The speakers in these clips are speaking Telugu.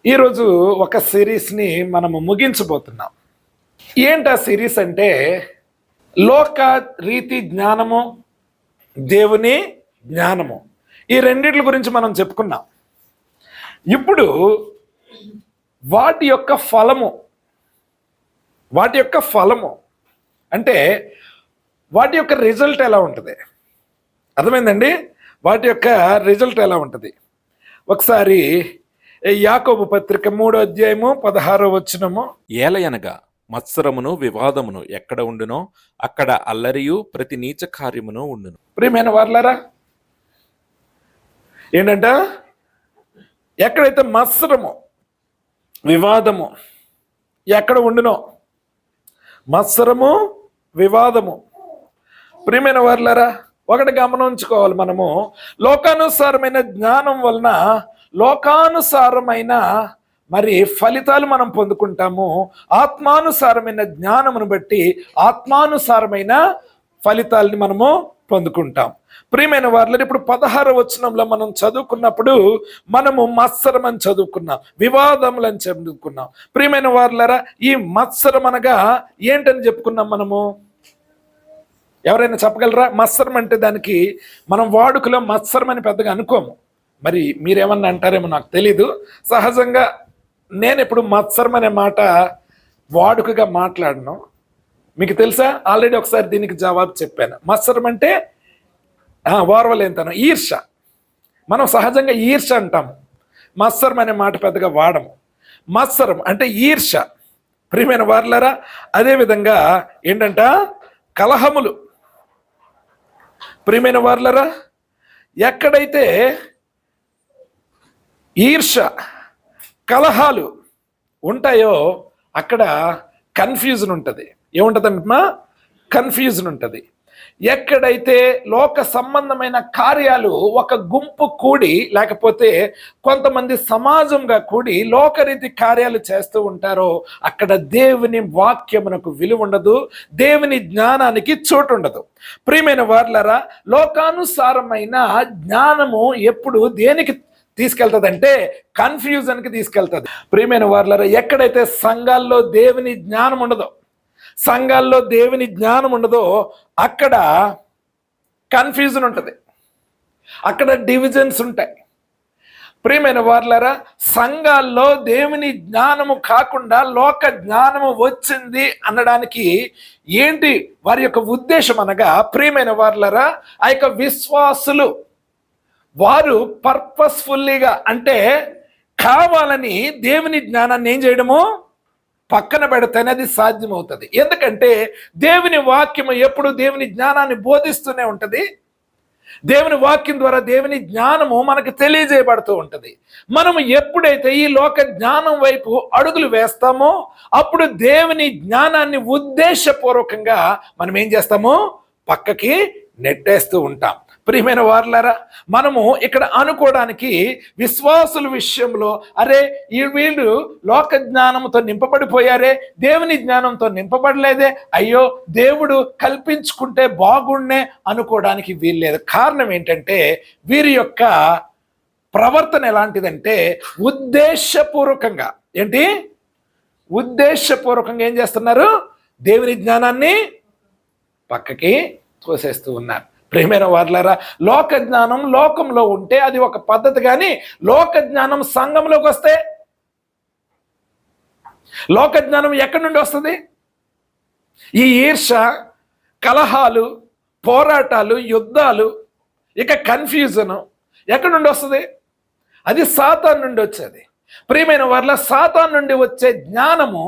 ఈరోజు ఒక సిరీస్ని మనము ముగించబోతున్నాం. ఏంటి ఆ సిరీస్ అంటే లోక రీతి జ్ఞానము, దేవుని జ్ఞానము. ఈ రెండిట్ల గురించి మనం చెప్పుకున్నాం. ఇప్పుడు వాటి యొక్క ఫలము అంటే వాటి యొక్క రిజల్ట్ ఎలా ఉంటుంది? అర్థమైందండి? వాటి యొక్క రిజల్ట్ ఎలా ఉంటుంది? ఒకసారి యాకోబు పత్రిక 3వ అధ్యాయము 16వ వచనము. ఏలయనగా మత్సరమును వివాదమును ఎక్కడ ఉండునో అక్కడ అల్లరియు ప్రతి నీచ కార్యమును ఉండును. ప్రియమైన వారలారా, ఏంటంట? ఎక్కడైతే మత్సరము వివాదము ఎక్కడ ఉండునో, మత్సరము వివాదము. ప్రియమైన వారలారా, ఒకటి గమనించుకోవాలి. మనము లోకానుసారమైన జ్ఞానం వలన లోకానుసారమైన ఫలితాలు మనం పొందుకుంటాము. ఆత్మానుసారమైన జ్ఞానమును బట్టి ఆత్మానుసారమైన ఫలితాలని మనము పొందుకుంటాం. ప్రియమైన వారలారా, ఇప్పుడు 16వ వచనంలో మనం చదువుకున్నప్పుడు మనము మత్సరం అని చదువుకున్నాం, వివాదములని చదువుకున్నాం. ప్రియమైన వారలారా, ఈ మత్సరం అనగా ఏంటని చెప్పుకున్నాం మనము? ఎవరైనా చెప్పగలరా? మత్సరం అంటే దానికి మనం వాడుకలో మత్సరం అని పెద్దగా అనుకోము. మరి మీరేమన్నా అంటారేమో నాకు తెలీదు. సహజంగా నేను ఎప్పుడు మత్సరం అనే మాట వాడుకగా మాట్లాడను. మీకు తెలుసా, ఆల్రెడీ ఒకసారి దీనికి జవాబు చెప్పాను. మత్సరం అంటే ఓర్వలేనితనం, ఈర్ష. మనం సహజంగా ఈర్ష అంటాము, మత్సరం అనే మాట పెద్దగా వాడము. మత్సరం అంటే ఈర్ష. ప్రియమైన వారలారా, అదేవిధంగా ఏంటంట? కలహములు. ప్రియమైన వారలారా, ఎక్కడైతే ఈర్ష కలహాలు ఉంటాయో అక్కడ కన్ఫ్యూజన్ ఉంటుంది. ఏముంటుందంటమ్మా? కన్ఫ్యూజన్ ఉంటుంది. ఎక్కడైతే లోక సంబంధమైన కార్యాలు ఒక గుంపు కూడి, లేకపోతే కొంతమంది సమాజంగా కూడి లోకరీతి కార్యాలు చేస్తూ ఉంటారో అక్కడ దేవుని వాక్యమునకు విలువ ఉండదు, దేవుని జ్ఞానానికి చోటు ఉండదు. ప్రియమైన వారలారా, లోకానుసారమైన జ్ఞానము ఎప్పుడు దేనికి తీసుకెళ్తుందంటే కన్ఫ్యూజన్కి తీసుకెళ్తుంది. ప్రియమైన వారలారా, ఎక్కడైతే సంఘాల్లో దేవుని జ్ఞానం ఉండదో, సంఘాల్లో దేవుని జ్ఞానం ఉండదో అక్కడ కన్ఫ్యూజన్ ఉంటుంది, అక్కడ డివిజన్స్ ఉంటాయి. ప్రియమైన వారలారా, సంఘాల్లో దేవుని జ్ఞానము కాకుండా లోక జ్ఞానము వచ్చింది అనడానికి ఏంటి వారి యొక్క ఉద్దేశం అనగా, ప్రియమైన వారలారా, ఆ యొక్క విశ్వాసులు వారు పర్పస్ఫుల్లీగా అంటే కావాలని దేవుని జ్ఞానాన్ని ఏం చేయడము? పక్కన పెడితేనే అది సాధ్యమవుతుంది. ఎందుకంటే దేవుని వాక్యము ఎప్పుడు దేవుని జ్ఞానాన్ని బోధిస్తూనే ఉంటుంది. దేవుని వాక్యం ద్వారా దేవుని జ్ఞానము మనకు తెలియజేయబడుతూ ఉంటుంది. మనము ఎప్పుడైతే ఈ లోక జ్ఞానం వైపు అడుగులు వేస్తామో అప్పుడు దేవుని జ్ఞానాన్ని ఉద్దేశపూర్వకంగా మనం ఏం చేస్తామో పక్కకి నెట్టేస్తూ ఉంటాం. ప్రియమైన వారలారా, మనము ఇక్కడ అనుకోవడానికి విశ్వాసుల విషయంలో అరే వీళ్ళు లోక జ్ఞానంతో నింపబడిపోయారే, దేవుని జ్ఞానంతో నింపబడలేదే, అయ్యో దేవుడు కల్పించుకుంటే బాగుండే అనుకోవడానికి వీల్లేదు. కారణం ఏంటంటే వీరి యొక్క ప్రవర్తన ఎలాంటిదంటే ఉద్దేశపూర్వకంగా ఉద్దేశపూర్వకంగా ఏం చేస్తున్నారు? దేవుని జ్ఞానాన్ని పక్కకి తోసేస్తూ ఉన్నారు. ప్రియమైన వారలారా, లోక జ్ఞానం లోకంలో ఉంటే అది ఒక పద్ధతి, కానీ లోక జ్ఞానం సంఘంలోకి వస్తే లోక జ్ఞానం ఎక్కడి నుండి వస్తుంది? ఈ ఈర్ష, కలహాలు, పోరాటాలు, యుద్ధాలు, ఇక కన్ఫ్యూజన్ ఎక్కడి నుండి వస్తుంది? అది సాతాను నుండి వచ్చేది. ప్రియమైన వారలారా, సాతాను నుండి వచ్చే జ్ఞానము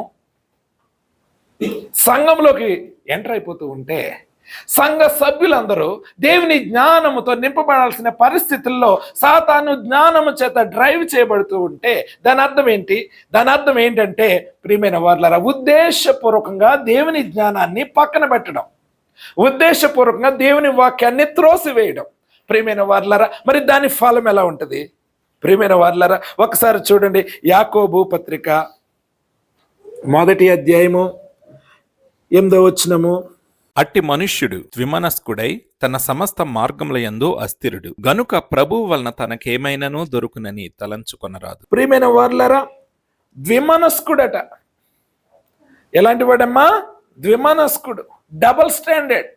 సంఘంలోకి ఎంటర్ అయిపోతూ ఉంటే సంఘ సభ్యులందరూ దేవుని జ్ఞానముతో నింపబడాల్సిన పరిస్థితుల్లో సాతాను జ్ఞానము చేత డ్రైవ్ చేయబడుతూ ఉంటే దాని అర్థం ఏంటి? దాని అర్థం ఏంటంటే ప్రియమైన వారలారా, ఉద్దేశపూర్వకంగా దేవుని జ్ఞానాన్ని పక్కన పెట్టడం, ఉద్దేశపూర్వకంగా దేవుని వాక్యాన్ని త్రోసివేయడం. ప్రియమైన వారలారా, మరి దాని ఫలం ఎలా ఉంటుంది? ప్రియమైన వారలారా, ఒకసారి చూడండి, యాకోబు పత్రిక 1వ అధ్యాయము 8వ వచనము. అట్టి మనుష్యుడు ద్విమనస్కుడై తన సమస్త మార్గములయందు అస్థిరుడు గనుక ప్రభువు వలన తనకేమైనను దొరుకునని తలంచుకొనరాదు. ప్రియమైన వారలారా, ద్విమనస్కుడట. ఎలాంటి వాడమ్మా? ద్విమనస్కుడు. Double standard.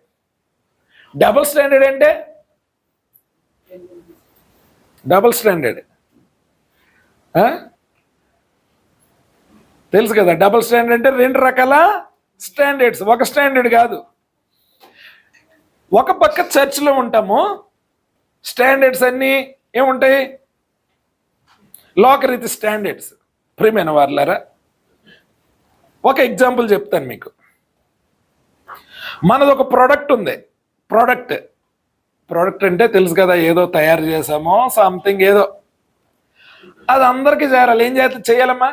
డబుల్ స్టాండర్డ్ అంటే డబుల్ స్టాండర్డ్ తెలుసు కదా. డబుల్ స్టాండర్డ్ అంటే రెండు రకాల స్టాండర్డ్స్, ఒక స్టాండర్డ్ కాదు. ఒక పక్క చర్చ్లో ఉంటాము, స్టాండర్డ్స్ అన్నీ ఏముంటాయి? లోకరీతి స్టాండర్డ్స్. ప్రియమైన వారులారా, ఒక ఎగ్జాంపుల్ చెప్తాను మీకు. మనది ఒక ప్రోడక్ట్ ఉంది. ప్రోడక్ట్ అంటే తెలుసు కదా, ఏదో తయారు చేసామో సంథింగ్ ఏదో, అది అందరికీ చేరాలి. ఏం చేయాలమ్మా?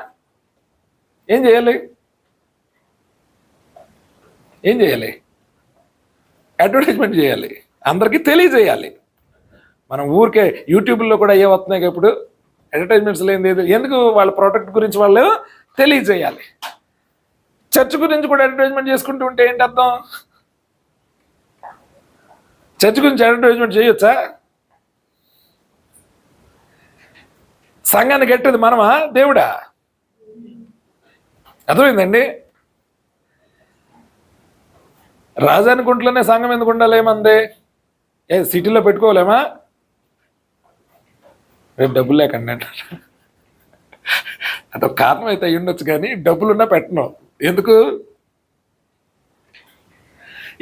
ఏం చేయాలి? అడ్వర్టైజ్మెంట్ చేయాలి, అందరికీ తెలియజేయాలి. మనం ఊరికే యూట్యూబ్లో కూడా ఏ వస్తున్నాయి ఇప్పుడు అడ్వర్టైజ్మెంట్స్ లేదు. ఎందుకు? వాళ్ళ ప్రోడక్ట్ గురించి వాళ్ళు తెలియజేయాలి. చర్చ్ గురించి కూడా అడ్వర్టైజ్మెంట్ చేసుకుంటూ ఉంటే ఏంటి అర్థం? చర్చ్ గురించి అడ్వర్టైజ్మెంట్ చేయొచ్చా? సంఘాన్ని కట్టేది మనమా, దేవుడా? అర్థమైందండి? రాజధాని గుంట్లోనే సంఘం ఎందుకు ఉండాలి? ఏమంది? సిటీలో పెట్టుకోలేమా? రేపు డబ్బులు లేకండి అంటారు. అదొక కారణం అయితే అయ్యి ఉండొచ్చు, కానీ డబ్బులున్నా పెట్టను. ఎందుకు?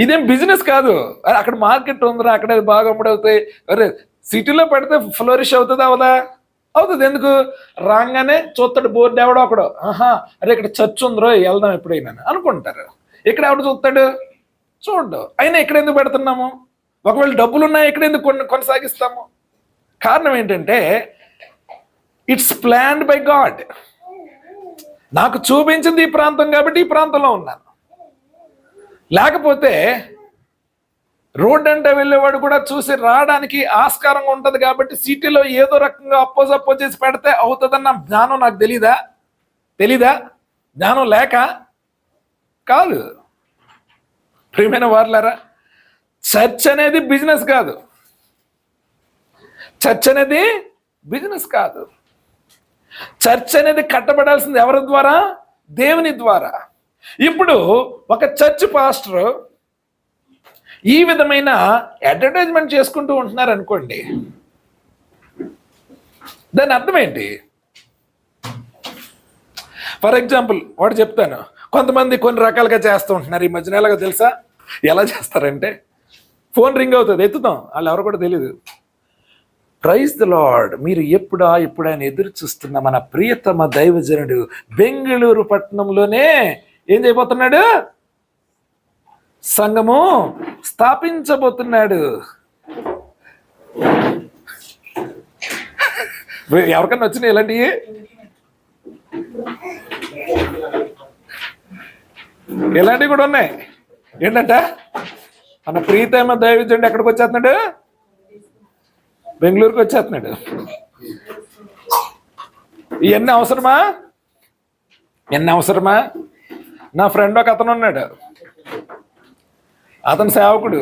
ఇదేం బిజినెస్ కాదు. అక్కడ మార్కెట్ ఉందిరా, అక్కడ బాగా అమ్ముడవుతాయి. అరే సిటీలో పెడితే ఫ్లోరిష్ అవుతుంది, అవదా? అవుతుంది. ఎందుకు? రాగానే చూస్తాడు బోర్డు ఎవడో ఒకడు, ఆహా అరే ఇక్కడ చర్చ్ ఉందిరో వెళ్దాం ఎప్పుడైనా అనుకుంటారు. ఇక్కడ ఎవడు చూస్తాడు? చూడ్డు. అయినా ఇక్కడ ఎందుకు పెడుతున్నాము? ఒకవేళ డబ్బులు ఉన్నాయి ఇక్కడ ఎందుకు కొనసాగిస్తాము? కారణం ఏంటంటే ఇట్స్ ప్లాన్డ్ బై గాడ్. నాకు చూపించింది ఈ ప్రాంతం కాబట్టి ఈ ప్రాంతంలో ఉన్నాను. లేకపోతే రోడ్ అంటే వెళ్ళేవాడు కూడా చూసి రావడానికి ఆస్కారంగా ఉంటుంది కాబట్టి సిటీలో ఏదో రకంగా అప్పో చేసి పెడితే అవుతుందన్న జ్ఞానం నాకు తెలీదా? జ్ఞానం లేక కాదు. ప్రియమైన వారులారా, చర్చ్ అనేది బిజినెస్ కాదు. చర్చ్ అనేది కట్టబడాల్సింది ఎవరి ద్వారా? దేవుని ద్వారా. ఇప్పుడు ఒక చర్చ్ పాస్టర్ ఈ విధమైన అడ్వర్టైజ్మెంట్ చేసుకుంటూ ఉంటున్నారు అనుకోండి, దాని అర్థం ఏంటి? ఫర్ ఎగ్జాంపుల్ వాడు చెప్తాను, కొంతమంది కొన్ని రకాలుగా చేస్తూ ఉంటున్నారు ఈ మధ్యన. ఎలాగో తెలుసా? ఎలా చేస్తారంటే, ఫోన్ రింగ్ అవుతుంది, ఎత్తుతాం, వాళ్ళు ఎవరు కూడా తెలియదు. ప్రైజ్ ద లార్డ్, మీరు ఎప్పుడైనా ఎదురు చూస్తున్న మన ప్రియతమ దైవజనుడు బెంగళూరు పట్టణంలోనే ఏం చేయబోతున్నాడు? సంఘము స్థాపించబోతున్నాడు. ఎవరికన్నా వచ్చినాయి ఇలాంటివి? ఇలాంటివి కూడా ఉన్నాయి. ఏంటంట? మన ప్రియతమ దైవజనుడు ఎక్కడికి వచ్చేస్తున్నాడు? బెంగళూరుకి వచ్చేస్తున్నాడు. ఇవన్నీ అవసరమా? నా ఫ్రెండ్ ఒక అతను ఉన్నాడు, అతను సేవకుడు.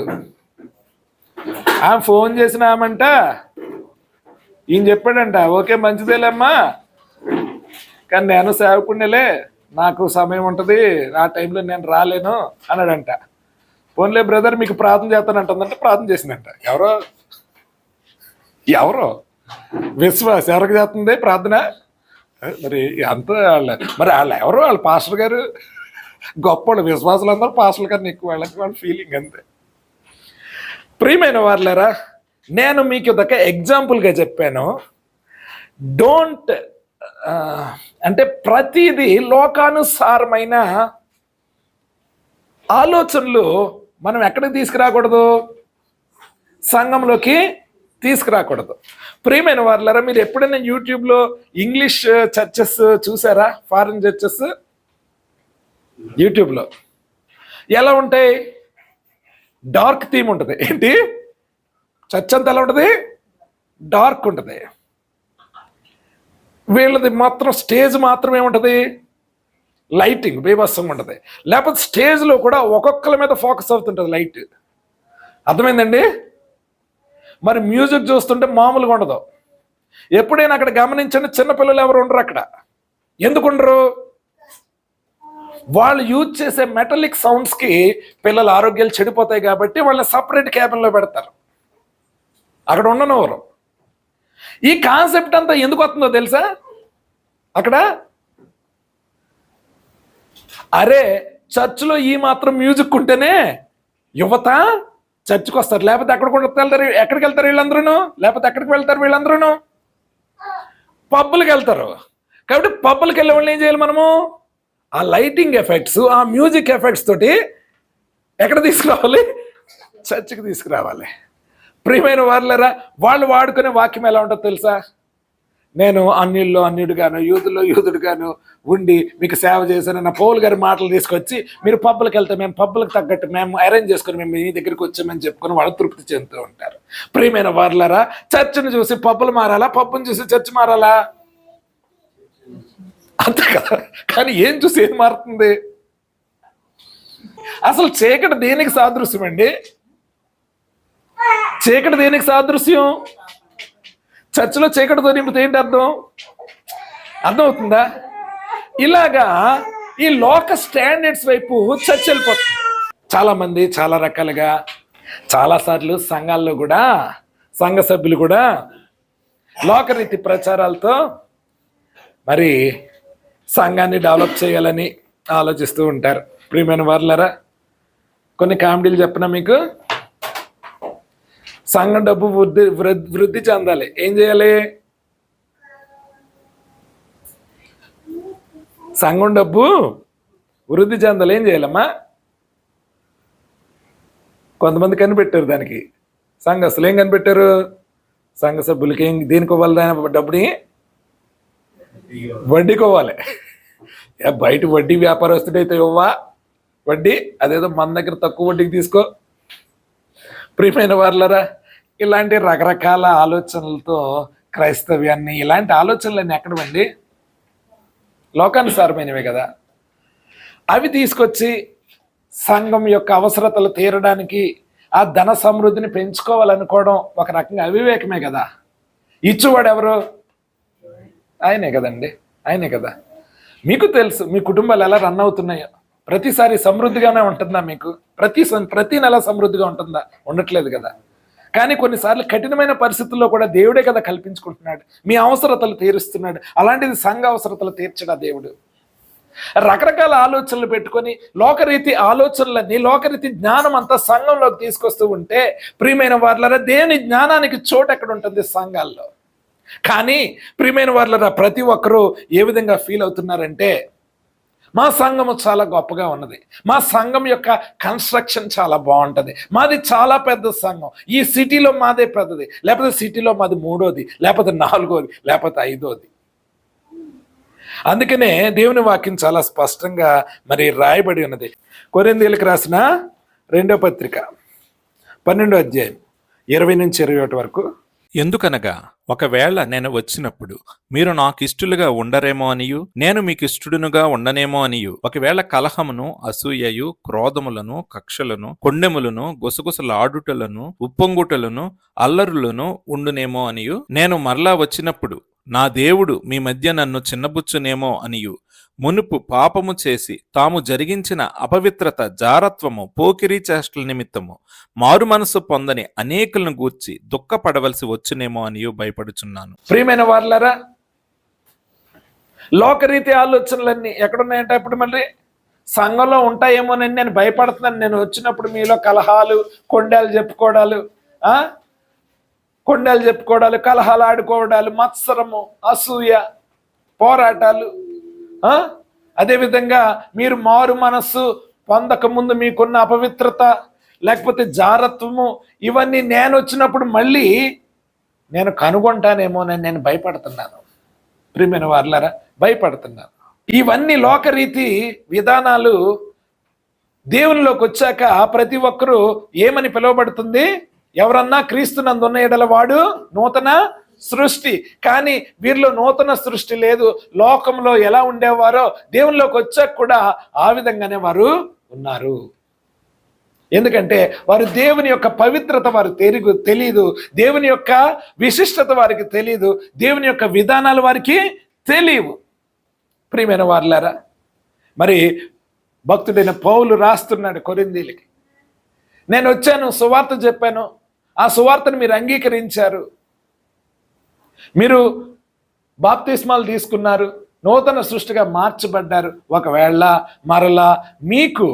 ఆమె ఫోన్ చేసిన ఆమంట ఈయన చెప్పాడంట, ఓకే మంచిదేలేమ్మా, కానీ నేను సేవకుడినేలే, నాకు సమయం ఉంటుంది, ఆ టైంలో నేను రాలేను అన్నాడంట. పోన్లే బ్రదర్ మీకు ప్రార్థన చేస్తానంటుందంటే ప్రార్థన చేసిందంట. ఎవరో విశ్వాస ఎవరికి చేస్తుంది ప్రార్థన? మరి అంత వాళ్ళు ఎవరో వాళ్ళ పాస్టర్ గారు గొప్పవాళ్ళు. విశ్వాసులు అందరూ పాస్టర్ల కన్నా ఎక్కువ, వాళ్ళ ఫీలింగ్ అంతే. ప్రియమైన వారులారా, నేను మీకు ఇదొక ఎగ్జాంపుల్గా చెప్పాను. డోంట్ అంటే ప్రతిదీ లోకానుసారమైన ఆలోచనలు మనం ఎక్కడికి తీసుకురాకూడదు? సంఘంలోకి తీసుకురాకూడదు. ప్రియమైన వారులారా, మీరు ఎప్పుడైనా యూట్యూబ్లో ఇంగ్లీష్ చర్చెస్ చూసారా? ఫారిన్ చర్చెస్ యూట్యూబ్లో ఎలా ఉంటాయి? డార్క్ థీమ్ ఉంటుంది. ఏంటి? చర్చ్ అంతా ఎలా ఉంటుంది? డార్క్ ఉంటుంది. వీళ్ళది మాత్రం స్టేజ్ మాత్రమే ఉంటుంది, లైటింగ్ బీభత్సంగా ఉంటుంది. లేకపోతే స్టేజ్లో కూడా ఒక్కొక్కరి మీద ఫోకస్ అవుతుంటుంది లైట్. అర్థమైందండి? మరి మ్యూజిక్ చూస్తుంటే మామూలుగా ఉండదు. ఎప్పుడైనా అక్కడ గమనించండి, చిన్నపిల్లలు ఎవరు ఉండరు అక్కడ. ఎందుకుండరు? వాళ్ళు యూజ్ చేసే మెటలిక్ సౌండ్స్కి పిల్లల ఆరోగ్యాలు చెడిపోతాయి కాబట్టి వాళ్ళని సపరేట్ క్యాబిన్లో పెడతారు, అక్కడ ఉండనివ్వరు. ఈ కాన్సెప్ట్ అంతా ఎందుకు వస్తుందో తెలుసా? అక్కడ అరే చర్చ్లో ఈ మాత్రం మ్యూజిక్ ఉంటేనే యువత చర్చ్కి వస్తారు, లేకపోతే ఎక్కడికి వెళ్తారు వీళ్ళందరూ? లేకపోతే ఎక్కడికి వెళ్తారు వీళ్ళందరూ? పబ్బులకి వెళ్తారు. కాబట్టి పబ్బులకి వెళ్ళే వాళ్ళని ఏం చేయాలి మనము? ఆ లైటింగ్ ఎఫెక్ట్స్, ఆ మ్యూజిక్ ఎఫెక్ట్స్ తోటి ఎక్కడ తీసుకురావాలి? చర్చికి తీసుకురావాలి. ప్రియమైన వారులారా, వాళ్ళు వాడుకునే వాక్యం ఎలా ఉంటుందో తెలుసా? నేను అన్యుల్లో అన్యుడుగాను, యూదుల్లో యూదుడుగాను ఉండి మీకు సేవ చేశాను నా పౌలు గారి మాటలు తీసుకొచ్చి మీరు పబ్బులకు వెళ్తే మేము పబ్బులకు తగ్గట్టు మేము అరేంజ్ చేసుకొని మేము మీ దగ్గరికి వచ్చామని చెప్పుకొని వాళ్ళు తృప్తి చెందుతూ ఉంటారు. ప్రియమైన వారులారా, చర్చిని చూసి పబ్బులు మారాలా? పబ్బుని చూసి చర్చ్ మారాలా? అంతే కదా. కానీ ఏం చూసి ఏం మారుతుంది? అసలు చీకటి దేనికి సాదృశ్యం అండి? చీకటి దేనికి సాదృశ్యం? చర్చిలో చీకటితో నింపితే ఏంటి అర్థం? అర్థమవుతుందా? ఇలాగా ఈ లోక స్టాండర్డ్స్ వైపు చర్చ వెళ్ళిపోతుంది. చాలా మంది చాలా రకాలుగా చాలాసార్లు సంఘాల్లో కూడా సంఘ సభ్యులు కూడా లోకరీతి ప్రచారాలతో మరి సంఘాన్ని డెవలప్ చేయాలని ఆలోచిస్తూ ఉంటారు. ప్రియమైన వారులారా, కొన్ని కామెడీలు చెప్పనా మీకు? సంఘం డబ్బు వృద్ధి చెందాలి, ఏం చేయాలి? సంఘం డబ్బు వృద్ధి చెందాలి, ఏం చేయాలమ్మా? కొంతమంది కనిపెట్టారు దానికి. సంఘస్థులు ఏం కనిపెట్టారు? సంఘ సభ్యులకి ఏం దేనికి ఇవ్వాలి? దాని డబ్బుని వడ్డీకోవాలి. బయట వడ్డీ వ్యాపారస్తుడైతే ఇవ్వవా వడ్డీ? అదేదో మన దగ్గర తక్కువ వడ్డీకి తీసుకో. ప్రియమైన వారులారా, ఇలాంటి రకరకాల ఆలోచనలతో క్రైస్తవ్యాన్ని, ఇలాంటి ఆలోచనలన్నీ ఎక్కడవండి? లోకానుసారమైనవే కదా. అవి తీసుకొచ్చి సంఘం యొక్క అవసరతలు తీరడానికి ఆ ధన సమృద్ధిని పెంచుకోవాలనుకోవడం ఒక రకంగా అవివేకమే కదా. ఇచ్చువాడు ఎవరు? ఆయనే కదండి, ఆయనే కదా. మీకు తెలుసు మీ కుటుంబాలు ఎలా రన్ అవుతున్నాయో. ప్రతిసారి సమృద్ధిగానే ఉంటుందా మీకు? ప్రతి నెల సమృద్ధిగా ఉంటుందా? ఉండట్లేదు కదా. కానీ కొన్నిసార్లు కఠినమైన పరిస్థితుల్లో కూడా దేవుడే కదా కల్పించుకుంటున్నాడు, మీ అవసరతలు తీరుస్తున్నాడు. అలాంటిది సంఘ అవసరతలు తీర్చడా దేవుడు? రకరకాల ఆలోచనలు పెట్టుకొని లోకరీతి ఆలోచనలన్నీ, లోకరీతి జ్ఞానం అంతా సంఘంలోకి తీసుకొస్తూ ఉంటే ప్రియమైన వారులారా, దేవుని జ్ఞానానికి చోటు ఎక్కడ ఉంటుంది? సంఘాల్లో. కానీ ప్రియమైన వారులారా, ప్రతి ఒక్కరూ ఏ విధంగా ఫీల్ అవుతున్నారంటే, మా సంఘము చాలా గొప్పగా ఉన్నది, మా సంఘం యొక్క కన్స్ట్రక్షన్ చాలా బాగుంటుంది, మాది చాలా పెద్ద సంఘం, ఈ సిటీలో మాదే పెద్దది, లేకపోతే సిటీలో మాది 3వది, లేకపోతే 4వది, లేకపోతే 5వది. అందుకనే దేవుని వాక్యం చాలా స్పష్టంగా మరి రాయబడి ఉన్నది. కొరింథీయులకు రాసిన 2వ పత్రిక 12వ అధ్యాయం 20 నుంచి 21 వరకు. ఎందుకనగా ఒకవేళ నేను వచ్చినప్పుడు మీరు నాకిష్టులుగా ఉండరేమో అనియు నేను మీకిష్టుడునుగా ఉండనేమో అనియు, ఒకవేళ కలహమును, అసూయయు, క్రోధములను, కక్షలను, కొండెములను, గుసగుసలాడుటలను, ఉప్పొంగుటలను, అల్లరులను ఉండునేమో అనియు, నేను మరలా వచ్చినప్పుడు నా దేవుడు మీ మధ్య నన్ను చిన్నబుచ్చునేమో అనియు, మునుపు పాపము చేసి తాము జరిగించిన అపవిత్రత, జారత్వము, పోకిరీ చేష్టల నిమిత్తము మారు మనసు పొందని అనేకులను గూర్చి దుఃఖపడవలసి వచ్చునేమో అనియు భయపడుచున్నాను. ప్రియమైన వారులారా, లోకరీతి ఆలోచనలన్నీ ఎక్కడున్నాయంటే ఇప్పుడు మళ్ళీ సంఘంలో ఉంటాయేమోనని నేను భయపడుతున్నాను. నేను వచ్చినప్పుడు మీలో కలహాలు, కొండలు చెప్పుకోవడాలు, కలహాలు ఆడుకోవడాలు, మత్సరము, అసూయ, పోరాటాలు, అదేవిధంగా మీరు మారు మనస్సు పొందక ముందు మీకున్న అపవిత్రత లేకపోతే జారత్వము, ఇవన్నీ నేను వచ్చినప్పుడు మళ్ళీ నేను కనుగొంటానేమోనని నేను భయపడుతున్నాను. ప్రియమైన వారులారా, భయపడుతున్నాను. ఇవన్నీ లోకరీతి విధానాలు దేవునిలోకి వచ్చాక ప్రతి ఒక్కరూ ఏమని పిలువబడుతుంది? ఎవరన్నా క్రీస్తునందున్న ఎడల వాడు నూతన సృష్టి. కానీ వీరిలో నూతన సృష్టి లేదు. లోకంలో ఎలా ఉండేవారో దేవునిలోకి వచ్చాక కూడా ఆ విధంగానే వారు ఉన్నారు. ఎందుకంటే వారు దేవుని యొక్క పవిత్రత వారు తెలియదు, దేవుని యొక్క విశిష్టత వారికి తెలియదు, దేవుని యొక్క విధానాలు వారికి తెలియవు. ప్రియమైన వారులారా, మరి భక్తుడైన పౌలు రాస్తున్నాడు కొరింథీయులకి, నేను వచ్చాను, సువార్త చెప్పాను, ఆ సువార్తను మీరు అంగీకరించారు, మీరు బాప్తిస్మాలు తీసుకున్నారు, నూతన సృష్టిగా మార్చబడ్డారు. ఒకవేళ మరలా మీకు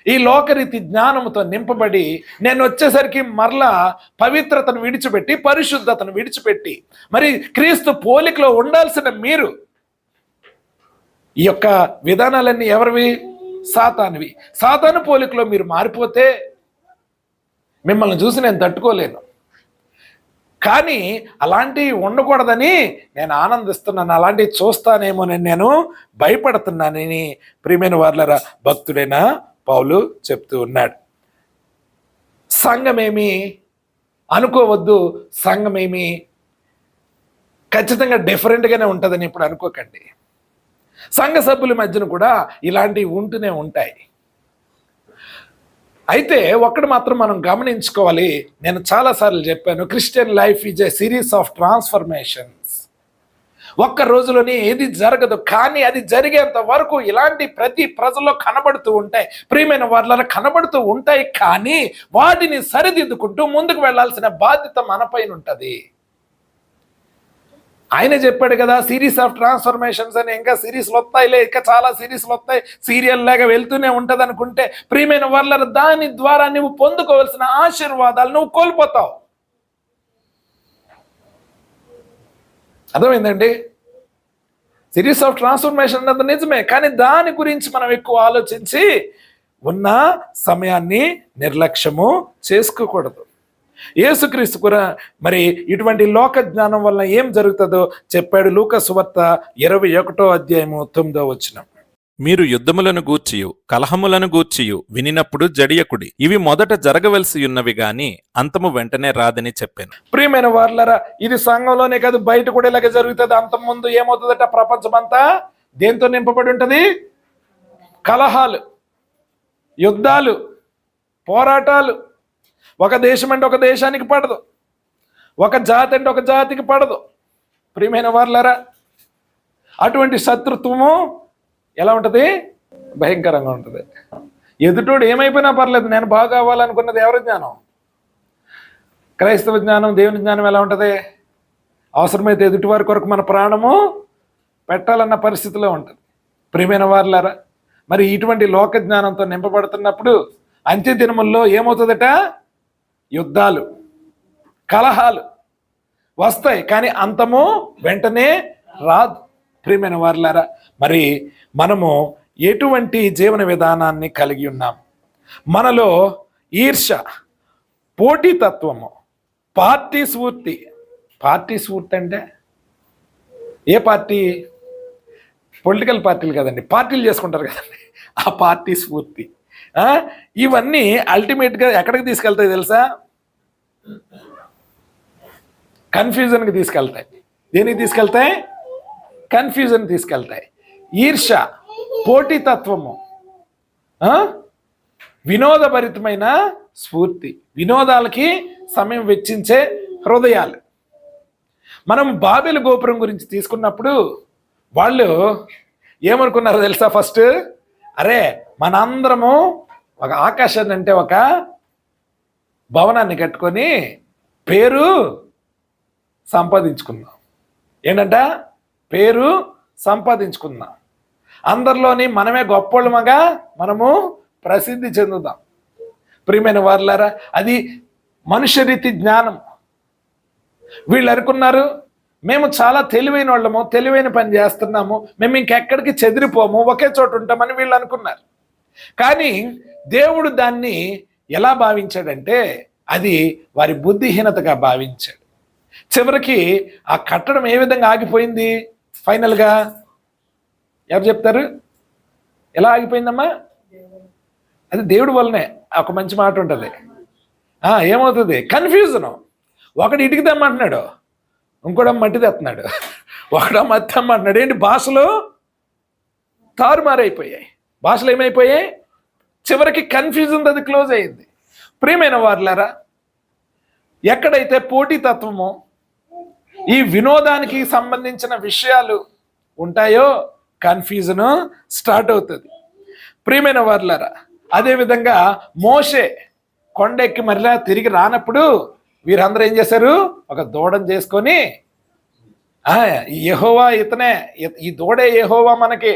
ఈ లోకరీతి జ్ఞానముతో నింపబడి నేను వచ్చేసరికి మరలా పవిత్రతను విడిచిపెట్టి పరిశుద్ధతను విడిచిపెట్టి మరి క్రీస్తు పోలికలో ఉండాల్సిన మీరు ఈ యొక్క విధానాలన్నీ ఎవరివి? సాతానువి. సాతాను పోలికలో మీరు మారిపోతే మిమ్మల్ని చూసి నేను తట్టుకోలేను. కానీ అలాంటివి ఉండకూడదని నేను ఆనందిస్తున్నాను, అలాంటివి చూస్తానేమోనని నేను భయపడుతున్నానని ప్రియమైన వార్లరా భక్తుడైన పౌలు చెప్తూ ఉన్నాడు. సంఘమేమి అనుకోవద్దు, సంఘమేమి ఖచ్చితంగా డిఫరెంట్గానే ఉంటుందని ఇప్పుడు అనుకోకండి. సంఘ సభ్యుల మధ్యన కూడా ఇలాంటివి ఉంటూనే ఉంటాయి. అయితే ఒక్కటి మాత్రం మనం గమనించుకోవాలి, నేను చాలాసార్లు చెప్పాను, Christian life is a series of transformations. ఒక్క రోజులోనే ఏది జరగదు, కానీ అది జరిగేంత వరకు ఇలాంటి ప్రతి ప్రజల్లో కనబడుతూ ఉంటాయి. ప్రియమైన వాళ్ళ కనబడుతూ ఉంటాయి, కానీ వాటిని సరిదిద్దుకుంటూ ముందుకు వెళ్ళాల్సిన బాధ్యత మనపైన ఉంటుంది. ఆయన చెప్పాడు కదా, సిరీస్ ఆఫ్ ట్రాన్స్ఫర్మేషన్స్ అని. ఇంకా సిరీస్లు వస్తాయిలే, ఇంకా చాలా సిరీస్లు వస్తాయి, సీరియల్ లాగా వెళ్తూనే ఉంటుంది అనుకుంటే ప్రియమైన వాళ్ళ దాని ద్వారా నువ్వు పొందుకోవాల్సిన ఆశీర్వాదాలు నువ్వు కోల్పోతావు. అర్థమైందండి? సిరీస్ ఆఫ్ ట్రాన్స్ఫర్మేషన్ అన్నది నిజమే, కానీ దాని గురించి మనం ఎక్కువ ఆలోచించి ఉన్న సమయాన్ని నిర్లక్ష్యము చేసుకోకూడదు. యేసుక్రీస్తు కూడా మరి ఇటువంటి లోక జ్ఞానం వల్ల ఏం జరుగుతుందో చెప్పాడు. లూకా సువార్త 21:9. మీరు యుద్ధములను గూర్చియు కలహములను గూర్చియు వినినప్పుడు జడియకుడి, ఇవి మొదట జరగవలసి ఉన్నవి గాని అంతము వెంటనే రాదని చెప్పాను. ప్రియమైన వార్లరా, ఇది సంఘంలోనే కాదు, బయట కూడా ఇలాగే జరుగుతుంది. అంత ముందు ఏమవుతుందట? ప్రపంచమంతా దేంతో నింపబడి ఉంటుంది? కలహాలు, యుద్ధాలు, పోరాటాలు. ఒక దేశం అంటే ఒక దేశానికి పడదు, ఒక జాతి అంటే ఒక జాతికి పడదు. ప్రియమైన వార్లరా, అటువంటి శత్రుత్వము ఎలా ఉంటుంది? భయంకరంగా ఉంటుంది. ఎదుటోడు ఏమైపోయినా పర్లేదు, నేను బాగా కావాలనుకున్నది ఎవరి జ్ఞానం? క్రైస్తవ జ్ఞానం, దేవుని జ్ఞానం ఎలా ఉంటుంది? అవసరమైతే ఎదుటి వారి కొరకు మన ప్రాణము పెట్టాలన్న పరిస్థితిలో ఉంటుంది. ప్రియమైన వార్లారా, మరి ఇటువంటి లోక జ్ఞానంతో నింపబడుతున్నప్పుడు అంత్య దినముల్లో ఏమవుతుందట? యుద్ధాలు, కలహాలు వస్తాయి, కానీ అంతము వెంటనే రాదు. ప్రియమైన వార్లారా, మరి మనము ఎటువంటి జీవన విధానాన్ని కలిగి ఉన్నాం? మనలో ఈర్ష, పోటీతత్వము, పార్టీ స్ఫూర్తి. పార్టీ స్ఫూర్తి అంటే ఏ పార్టీ? పొలిటికల్ పార్టీలు కదండి, పార్టీలు చేసుకుంటారు కదండి, ఆ పార్టీ స్ఫూర్తి. ఇవన్నీ అల్టిమేట్గా ఎక్కడికి తీసుకెళ్తాయి తెలుసా? కన్ఫ్యూజన్కి తీసుకెళ్తాయి. దేనికి తీసుకెళ్తాయి? కన్ఫ్యూజన్ తీసుకెళ్తాయి. ఈర్ష, పోటీతత్వము, వినోదభరితమైన స్ఫూర్తి, వినోదాలకి సమయం వెచ్చించే హృదయాలు. మనం బాబెలు గోపురం గురించి తీసుకున్నప్పుడు వాళ్ళు ఏమనుకున్నారో తెలుసా? ఫస్ట్, అరే మనందరము ఒక ఆకాశాన్ని అంటే ఒక భవనాన్ని కట్టుకొని పేరు సంపాదించుకుందాం. ఏంటంట? పేరు సంపాదించుకుందాం. అందరిలోని మనమే గొప్పోళ్ళమగా మనము ప్రసిద్ధి చెందుదాం. ప్రియమైన వారులారా, అది మనుష్యరీతి జ్ఞానం. వీళ్ళు అనుకున్నారు, మేము చాలా తెలివైన వాళ్ళము, తెలివైన పని చేస్తున్నాము, మేము ఇంకెక్కడికి చెదిరిపోము, ఒకే చోట ఉంటామని వీళ్ళు అనుకున్నారు. కానీ దేవుడు దాన్ని ఎలా భావించాడంటే అది వారి బుద్ధిహీనతగా భావించాడు. చివరికి ఆ కట్టడం ఏ విధంగా ఆగిపోయింది? ఫైనల్గా ఎవరు చెప్తారు? ఎలా ఆగిపోయిందమ్మా? అది దేవుడి వల్లనే. ఒక మంచి మాట ఉంటుంది, ఏమవుతుంది? కన్ఫ్యూజను. ఒకడు ఇటుక తెమ్మంటున్నాడు, ఇంకోడో మట్టి తెస్తున్నాడు, ఒకడో మట్టి తెమ్మంటున్నాడు. ఏంటి? భాషలు తారుమారైపోయాయి. భాషలు ఏమైపోయాయి? చివరికి కన్ఫ్యూజన్ అది క్లోజ్ అయింది. ప్రియమైన వారులారా, ఎక్కడైతే పోటీతత్వమో ఈ వినోదానికి సంబంధించిన విషయాలు ఉంటాయో కన్ఫ్యూజన్ స్టార్ట్ అవుతుంది. ప్రియమైన వారులారా, అదేవిధంగా మోషే కొండెక్కి మరలా తిరిగి రానప్పుడు వీరందరూ ఏం చేశారు? ఒక దూడను చేసుకొని యెహోవా ఇతనే, ఈ దూడే యెహోవా మనకి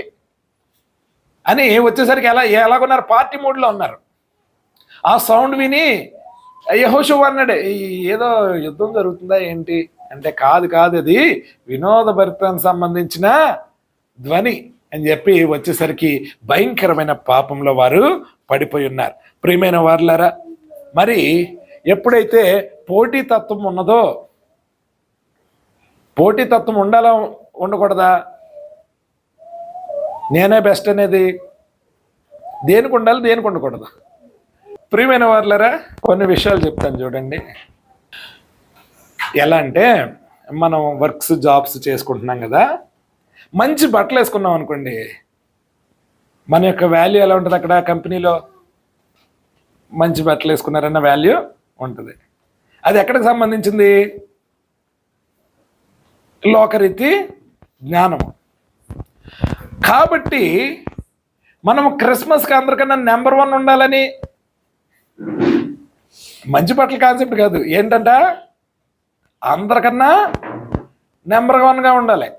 అని వచ్చేసరికి ఎలాగున్నారు? పార్టీ మూడ్లో ఉన్నారు. ఆ సౌండ్ విని యెహోషువ అన్నాడు, ఏదో యుద్ధం జరుగుతుందా ఏంటి అంటే, కాదు అది వినోదభరితానికి సంబంధించిన ధ్వని అని చెప్పి వచ్చేసరికి భయంకరమైన పాపంలో వారు పడిపోయి ఉన్నారు. ప్రియమైన వారులారా, మరి ఎప్పుడైతే పోటీతత్వం ఉన్నదో, పోటీతత్వం ఉండాలా ఉండకూడదా? నేనే బెస్ట్ అనేది దేనికి ఉండాలి, దేనికి ఉండకూడదు? ప్రియమైన వారులారా, కొన్ని విషయాలు చెప్తాను చూడండి. ఎలా అంటే, మనం వర్క్స్ జాబ్స్ చేసుకుంటున్నాం కదా, మంచి బట్టలు వేసుకున్నాం అనుకోండి, మన యొక్క వాల్యూ ఎలా ఉంటుంది? అక్కడ కంపెనీలో మంచి బట్టలు వేసుకున్నారన్న వాల్యూ ఉంటుంది. అది ఎక్కడికి సంబంధించింది? లోకరీతి జ్ఞానము. కాబట్టి మనం క్రిస్మస్కి అందరికన్నా నెంబర్ 1 ఉండాలని, మంచి బట్టల కాన్సెప్ట్ కాదు, ఏంటంట అందరికన్నా నెంబర్ 1గా ఉండాలి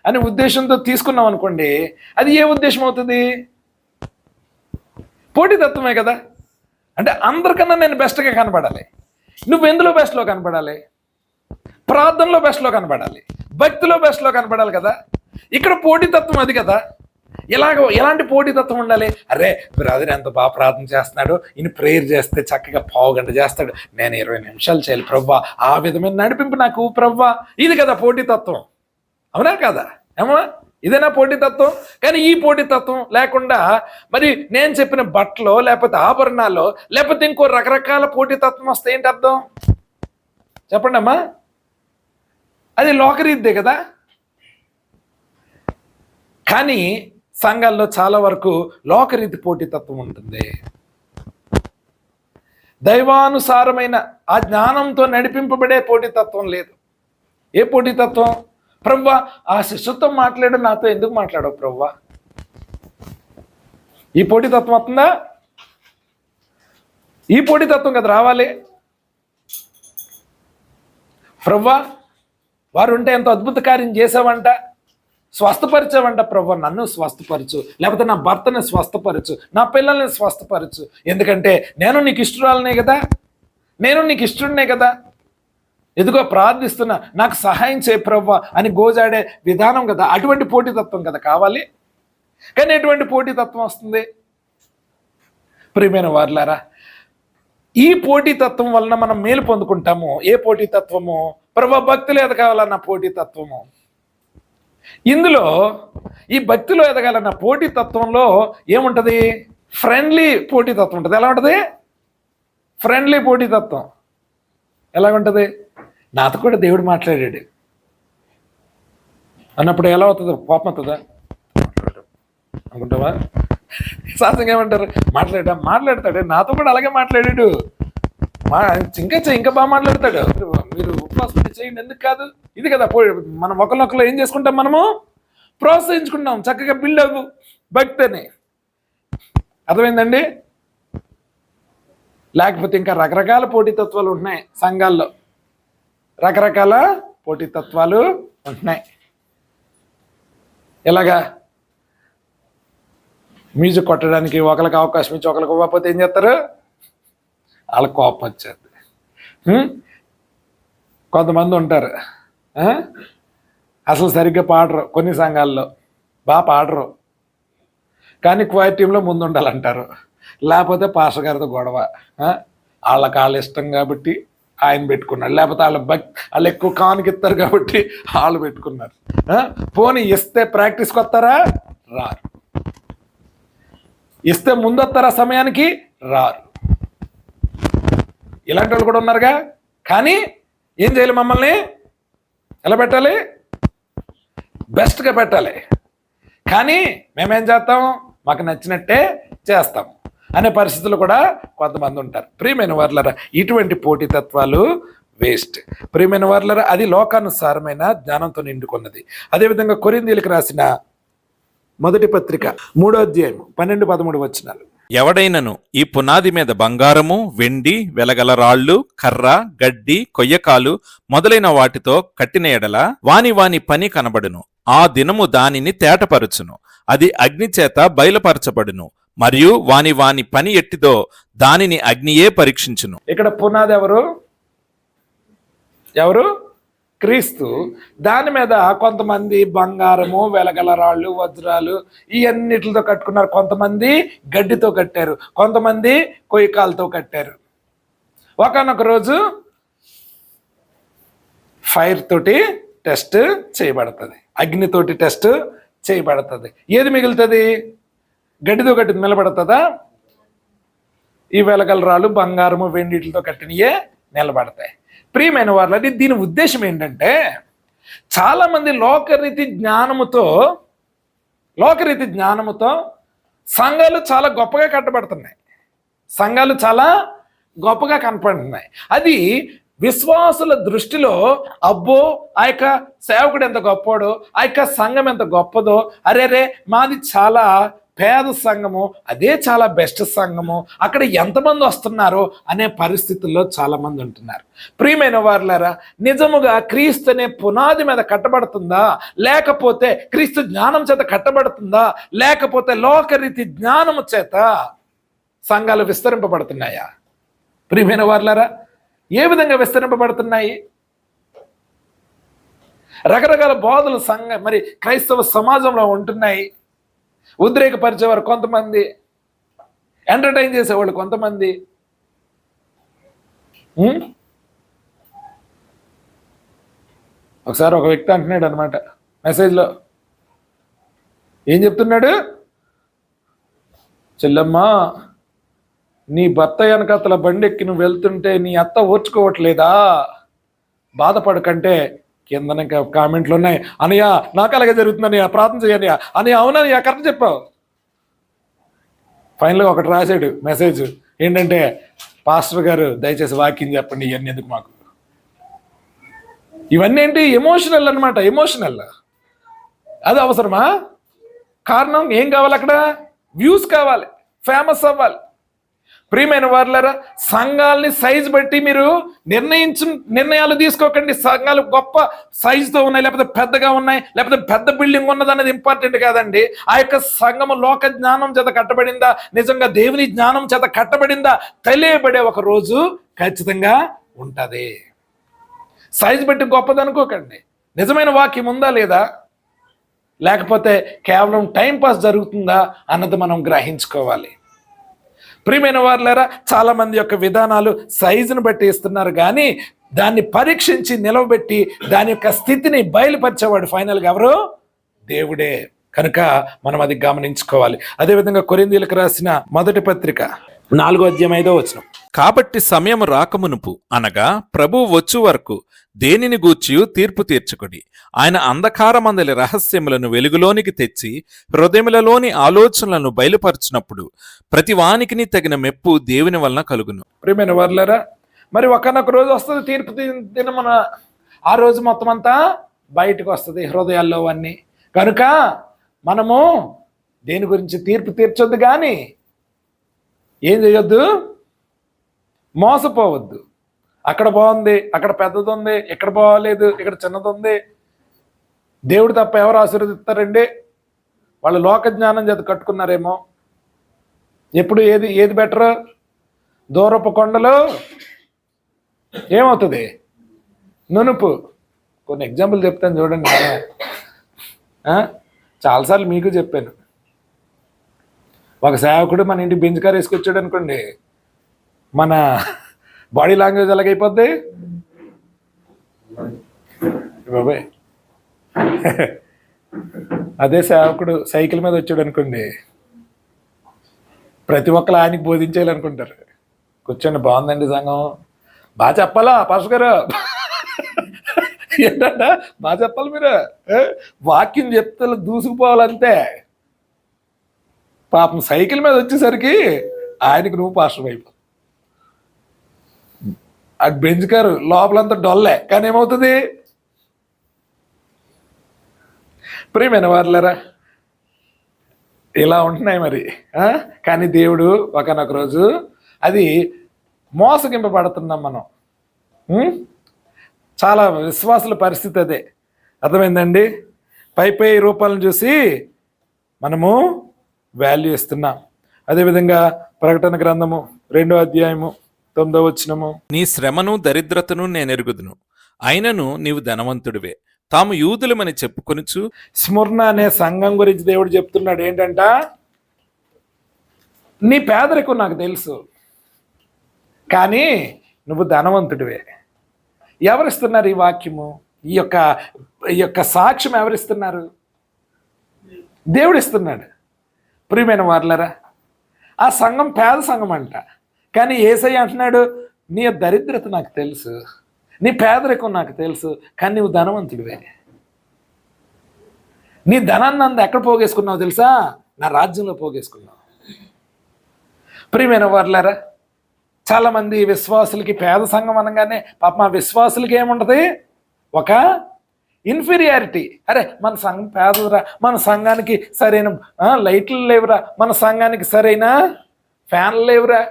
అని ఉద్దేశంతో తీసుకున్నాం అనుకోండి, అది ఏ ఉద్దేశం అవుతుంది? పోటీతత్వమే కదా. అంటే అందరికన్నా నేను బెస్ట్గా కనపడాలి. నువ్వు ఎందులో బెస్ట్లో కనపడాలి? ప్రార్థనలో బెస్ట్లో కనపడాలి, భక్తిలో బెస్ట్లో కనపడాలి కదా. ఇక్కడ పోటీతత్వం అది కదా. ఎలాంటి పోటీతత్వం ఉండాలి? అరే బ్రదర్ ఎంత బాగా ప్రార్థన చేస్తున్నాడు, ఈయన ప్రేయర్ చేస్తే చక్కగా 1/2 గంట చేస్తాడు, నేను 20 నిమిషాలు చేయాలి ప్రవ్వా, ఆ విధమైన నడిపింపు నాకు ప్రవ్వా. ఇది కదా పోటీతత్వం, అవునా కదా? ఏమో ఇదేనా పోటీతత్వం? కానీ ఈ పోటీతత్వం లేకుండా మరి నేను చెప్పిన బట్టలో, లేకపోతే ఆభరణాల్లో, లేకపోతే ఇంకో రకరకాల పోటీతత్వం వస్తే ఏంటి అర్థం? చెప్పండి అమ్మా. అది లోకరీద్దే కదా. కానీ సంఘాల్లో చాలా వరకు లోకరీతి పోటీతత్వం ఉంటుంది. దైవానుసారమైన ఆ జ్ఞానంతో నడిపింపబడే పోటీతత్వం లేదు. ఏ పోటీతత్వం? ప్రవ్వా ఆ శిష్యుతో మాట్లాడు, నాతో ఎందుకు మాట్లాడవు ప్రవ్వా? ఈ పోటీతత్వం వస్తుందా? ఈ పోటీతత్వం కదా రావాలి. ప్రవ్వా వారు ఉంటే ఎంతో అద్భుత కార్యం చేసావంట, స్వస్థపరిచావంట ప్రవ్వా, నన్ను స్వస్థపరచు, లేకపోతే నా భర్తని స్వస్థపరచు, నా పిల్లల్ని స్వస్థపరచు, ఎందుకంటే నేను నీకు ఇష్టరాలనే కదా, నేను నీకు ఇష్టడునే కదా, ఎదుగో ప్రార్థిస్తున్నా, నాకు సహాయం చేయ ప్రవ్వా అని గోజాడే విధానం కదా. అటువంటి పోటీతత్వం కదా కావాలి. కానీ ఎటువంటి పోటీతత్వం వస్తుంది? ప్రియమైన వారులారా, ఈ పోటీతత్వం వలన మనం మేలు పొందుకుంటాము. ఏ పోటీతత్వము? ప్రవ్వా భక్తిలో ఎదగాలన్న పోటీతత్వము. ఇందులో ఈ భక్తిలో ఎదగాలన్న పోటీతత్వంలో ఏముంటుంది? ఫ్రెండ్లీ పోటీతత్వం ఉంటుంది. ఎలా ఉంటుంది? ఫ్రెండ్లీ పోటీతత్వం ఎలాగుంటుంది? నాతో కూడా దేవుడు మాట్లాడాడు అన్నప్పుడు ఎలా అవుతుంది? కోపం అవుతుందా? అనుకుంటావా? సహజంగా ఏమంటారు? మాట్లాడతాడు, నాతో కూడా అలాగే మాట్లాడాడు, ఇంకా బాగా మాట్లాడతాడు, మీరు ఉపవాసం చేయండి, ఎందుకు కాదు? ఇది కదా మనం ఒకరినొకరు ఏం చేసుకుంటాం? మనము ప్రోత్సహించుకుంటాం, చక్కగా బిల్డ్ అవ్వు భక్తిని. అర్థమైందండి? లేకపోతే ఇంకా రకరకాల పోటీతత్వాలు ఉంటున్నాయి సంఘాల్లో, రకరకాల పోటీతత్వాలు ఉంటున్నాయి. ఎలాగా? మ్యూజిక్ కొట్టడానికి ఒకరికి అవకాశం ఇచ్చి ఒకరికి ఇవ్వకపోతే ఏం చేస్తారు? వాళ్ళకి కోపం వచ్చేది. కొంతమంది ఉంటారు అసలు సరిగ్గా పాడరు, కొన్ని సంఘాల్లో బాగా పాడరు, కానీ క్వైర్ టీంలో ముందు ఉండాలంటారు, లేకపోతే పాస్టర్ గారితో గొడవ. వాళ్ళ ఇష్టం కాబట్టి ఆయన పెట్టుకున్నాడు, లేకపోతే వాళ్ళు ఎక్కువ కానుకిస్తారు కాబట్టి వాళ్ళు పెట్టుకున్నారు. పోనీ ఇస్తే ప్రాక్టీస్కి వస్తారా? రారు. ఇస్తే ముందు వస్తారా సమయానికి? రారు. ఇలాంటి వాళ్ళు కూడా ఉన్నారుగా. కానీ ఏం చేయాలి? మమ్మల్ని ఎలా పెట్టాలి? బెస్ట్గా పెట్టాలి. కానీ మేమేం చేస్తాం? మాకు నచ్చినట్టే చేస్తాం అనే పరిస్థితులు కూడా కొంతమంది ఉంటారు. ప్రియమైన వారులారా, ఇటువంటి పోటీతత్వాలు వేస్ట్. ప్రియమైన వారులారా, అది లోకానుసారమైన జ్ఞానంతో నిండుకున్నది. అదేవిధంగా కొరింథీయులకు రాసిన మొదటి పత్రిక 3వ అధ్యాయం 12-13 వచనాలు. ఎవడైనను ఈ పునాది మీద బంగారము, వెండి, వెలగల రాళ్ళు, కర్ర, గడ్డి, కొయ్యకాలు మొదలైన వాటితో కట్టిన ఎడల వాని వాని పని కనబడును. ఆ దినము దానిని తేటపరచును, అది అగ్ని చేత బయలుపరచబడును, మరియు వాని వాని పని ఎట్టిదో దానిని అగ్నియే పరీక్షించును. ఇక్కడ పునాది ఎవరు? క్రీస్తు. దాని మీద కొంతమంది బంగారము, వెలగల రాళ్ళు, వజ్రాలు ఇవన్నిటితో కట్టుకున్నారు. కొంతమంది గడ్డితో కట్టారు, కొంతమంది కొయ్యకాలతో కట్టారు. ఒకనొక రోజు ఫైర్ తోటి టెస్ట్ చేయబడుతుంది, అగ్నితోటి టెస్ట్ చేయబడుతుంది. ఏది మిగులుతుంది? గడ్డితో కట్టింది నిలబడుతుందా? ఈ వెలగల రాళ్ళు, బంగారము, వెండిటితో కట్టినయే నిలబడతాయి. ప్రియమైన వాళ్ళని, దీని ఉద్దేశం ఏంటంటే చాలామంది లోకరీతి జ్ఞానముతో సంఘాలు చాలా గొప్పగా కట్టబడుతున్నాయి, సంఘాలు చాలా గొప్పగా కనపడుతున్నాయి. అది విశ్వాసుల దృష్టిలో అబ్బో ఆ యొక్క సేవకుడు ఎంత గొప్పడో, ఆ యొక్క సంఘం ఎంత గొప్పదో, అరేరే మాది చాలా పేద సంఘము, అదే చాలా బెస్ట్ సంఘము, అక్కడ ఎంతమంది వస్తున్నారో అనే పరిస్థితుల్లో చాలామంది ఉంటున్నారు. ప్రియమైన వారులారా, నిజముగా క్రీస్తు అనే పునాది మీద కట్టబడుతుందా, లేకపోతే క్రీస్తు జ్ఞానం చేత కట్టబడుతుందా, లేకపోతే లోకరీతి జ్ఞానము చేత సంఘాలు విస్తరింపబడుతున్నాయా? ప్రియమైన వారులారా, ఏ విధంగా విస్తరింపబడుతున్నాయి? రకరకాల బోధలు మరి క్రైస్తవ సమాజంలో ఉంటున్నాయి. ఉద్రేకపరిచేవారు కొంతమంది, ఎంటర్టైన్ చేసేవాళ్ళు కొంతమంది. ఒకసారి ఒక వ్యక్తి అంటున్నాడు అనమాట మెసేజ్లో, ఏం చెప్తున్నాడు? చెల్లమ్మా, నీ భర్త వెనకతల బండి ఎక్కి నువ్వు వెళ్తుంటే నీ అత్త ఓర్చుకోవట్లేదా? బాధపడకంటే కింద కామెంట్లు ఉన్నాయి, అనయ్య నాకు అలాగే జరుగుతుందన్నయ్య, ప్రార్థన చేయనయ్య అనయ్య. అవునయ్య, కరెక్ట్ చెప్పావు. ఫైనల్గా ఒకటి రాశాడు మెసేజ్, ఏంటంటే పాస్టర్ గారు దయచేసి వాక్యం చెప్పండి, ఇవన్నీ ఎందుకు మాకు. ఇవన్నీ ఏంటి? ఎమోషనల్ అనమాట, ఎమోషనల్. అది అవసరమా? కారణం ఏం కావాలి? అక్కడ వ్యూస్ కావాలి, ఫేమస్ అవ్వాలి. ప్రియమైన వారులారా, సంఘాలని సైజు బట్టి మీరు నిర్ణయాలు తీసుకోకండి. సంఘాలు గొప్ప సైజుతో ఉన్నాయి, లేకపోతే పెద్దగా ఉన్నాయి, లేకపోతే పెద్ద బిల్డింగ్ ఉన్నది అనేది ఇంపార్టెంట్ కాదండి. ఆ యొక్క సంఘము లోక జ్ఞానం చేత కట్టబడిందా, నిజంగా దేవుని జ్ఞానం చేత కట్టబడిందా తెలియబడే ఒక రోజు ఖచ్చితంగా ఉంటుంది. సైజు బట్టి గొప్పది అనుకోకండి. నిజమైన వాక్యం ఉందా లేదా, లేకపోతే కేవలం టైంపాస్ జరుగుతుందా అన్నది మనం గ్రహించుకోవాలి. ప్రియమైన వారులారా, చాలా మంది యొక్క విధానాలు సైజును బట్టి ఇస్తున్నారు, కానీ దాన్ని పరీక్షించి నిలవబెట్టి దాని యొక్క స్థితిని బయలుపరిచేవాడు ఫైనల్గా ఎవరు? దేవుడే. కనుక మనం అది గమనించుకోవాలి. అదేవిధంగా కొరింథీయులకు రాసిన మొదటి పత్రిక 4వ అధ్యాయం 5వ వచనం, కాబట్టి సమయం రాకమునుపు అనగా ప్రభువు వచ్చు వరకు దేనిని గూర్చియు తీర్పు తీర్చుకొడి. ఆయన అంధకారమందలి రహస్యములను వెలుగులోనికి తెచ్చి హృదయములలోని ఆలోచనలను బయలుపరచినప్పుడు ప్రతి వానికిని తగిన మెప్పు దేవుని వలన కలుగును. ప్రియమైన వారులారా, మరి ఒకనొక రోజు వస్తుంది తీర్పు దినమున. ఆ రోజు మొత్తం అంతా బయటకు వస్తుంది, హృదయాల్లో అన్నీ. కనుక మనము దేని గురించి తీర్పు తీర్చొద్దు, కానీ ఏం చేయొద్దు? మోసపోవద్దు. అక్కడ బాగుంది, అక్కడ పెద్దది ఉంది, ఇక్కడ బాగోలేదు, ఇక్కడ చిన్నది ఉంది. దేవుడు తప్ప ఎవరు ఆశీర్వదిస్తారండి? వాళ్ళు లోక జ్ఞానం చేత కట్టుకున్నారేమో. ఎప్పుడు ఏది బెటర్? దూరపు కొండలు ఏమవుతుంది? నునుపు. కొన్ని ఎగ్జాంపుల్ చెప్తాను చూడండి. చాలాసార్లు మీకు చెప్పాను. ఒక సేవకుడు మన ఇంటికి బెంచ్ కార్ వేసుకొచ్చాడు అనుకోండి, మన బాడీ లాంగ్వేజ్ ఎలాగైపోద్ది బాబాయ్. అదే సేవకుడు సైకిల్ మీద వచ్చాడు అనుకోండి, ప్రతి ఒక్కరు ఆయనకి బోధించేయాలనుకుంటారు. కూర్చోండి, బాగుందండి సంఘం, బాగా చెప్పాలా పాస్టర్ గారు, ఏంటంట బాగా చెప్పాలి మీరు, వాక్యం చెప్తే దూసుకుపోవాలంతే. పాపం సైకిల్ మీద వచ్చేసరికి ఆయనకి నువ్వు పాస్టర్ అయిపో. అది బెంచ్ కారు లోపలంతా డొల్లే, కానీ ఏమవుతుంది? ప్రియమైన వారులారా, ఇలా ఉంటున్నాయి మరి. కానీ దేవుడు ఒకనొక రోజు అది మోసగింపబడుతున్నాం మనం. చాలా విశ్వాసుల పరిస్థితి అదే. అర్థమైందండి? పై రూపాలను చూసి మనము వాల్యూ ఇస్తున్నాం. అదేవిధంగా ప్రకటన గ్రంథము 2వ అధ్యాయము 9వ వచనము, నీ శ్రమను దరిద్రతను నేనెరుగుదును, అయినను నీవు ధనవంతుడివే. తాము యూదులమని చెప్పుకొనుచు. స్ముర్ణ అనే సంఘం గురించి దేవుడు చెప్తున్నాడు ఏంటంట, నీ పేదరికం నాకు తెలుసు, కానీ నువ్వు ధనవంతుడివే. ఎవరిస్తున్నారు ఈ వాక్యము? ఈ యొక్క సాక్ష్యం ఎవరిస్తున్నారు? దేవుడు ఇస్తున్నాడు. ప్రియమైన వారలారా, ఆ సంఘం పేద సంఘం అంట, కానీ యేసయ్య అంటున్నాడు, నీ దరిద్రత నాకు తెలుసు, నీ పేదరికం నాకు తెలుసు, కానీ నువ్వు ధనవంతుడివే. నీ ధనాన్ని అంతా ఎక్కడ పోగేసుకున్నావు తెలుసా? నా రాజ్యంలో పోగేసుకున్నావు. ప్రియమైన వారలారా, చాలామంది విశ్వాసులకి పేద సంఘం అనగానే పాపం ఆ విశ్వాసులకి ఏముంటుంది? ఒక ఇన్ఫీరియారిటీ. అరే మన సంఘం పేదరా, మన సంఘానికి సరైన లైట్లు లేవురా, మన సంఘానికి సరైన ఫ్యాన్లు లేవురా,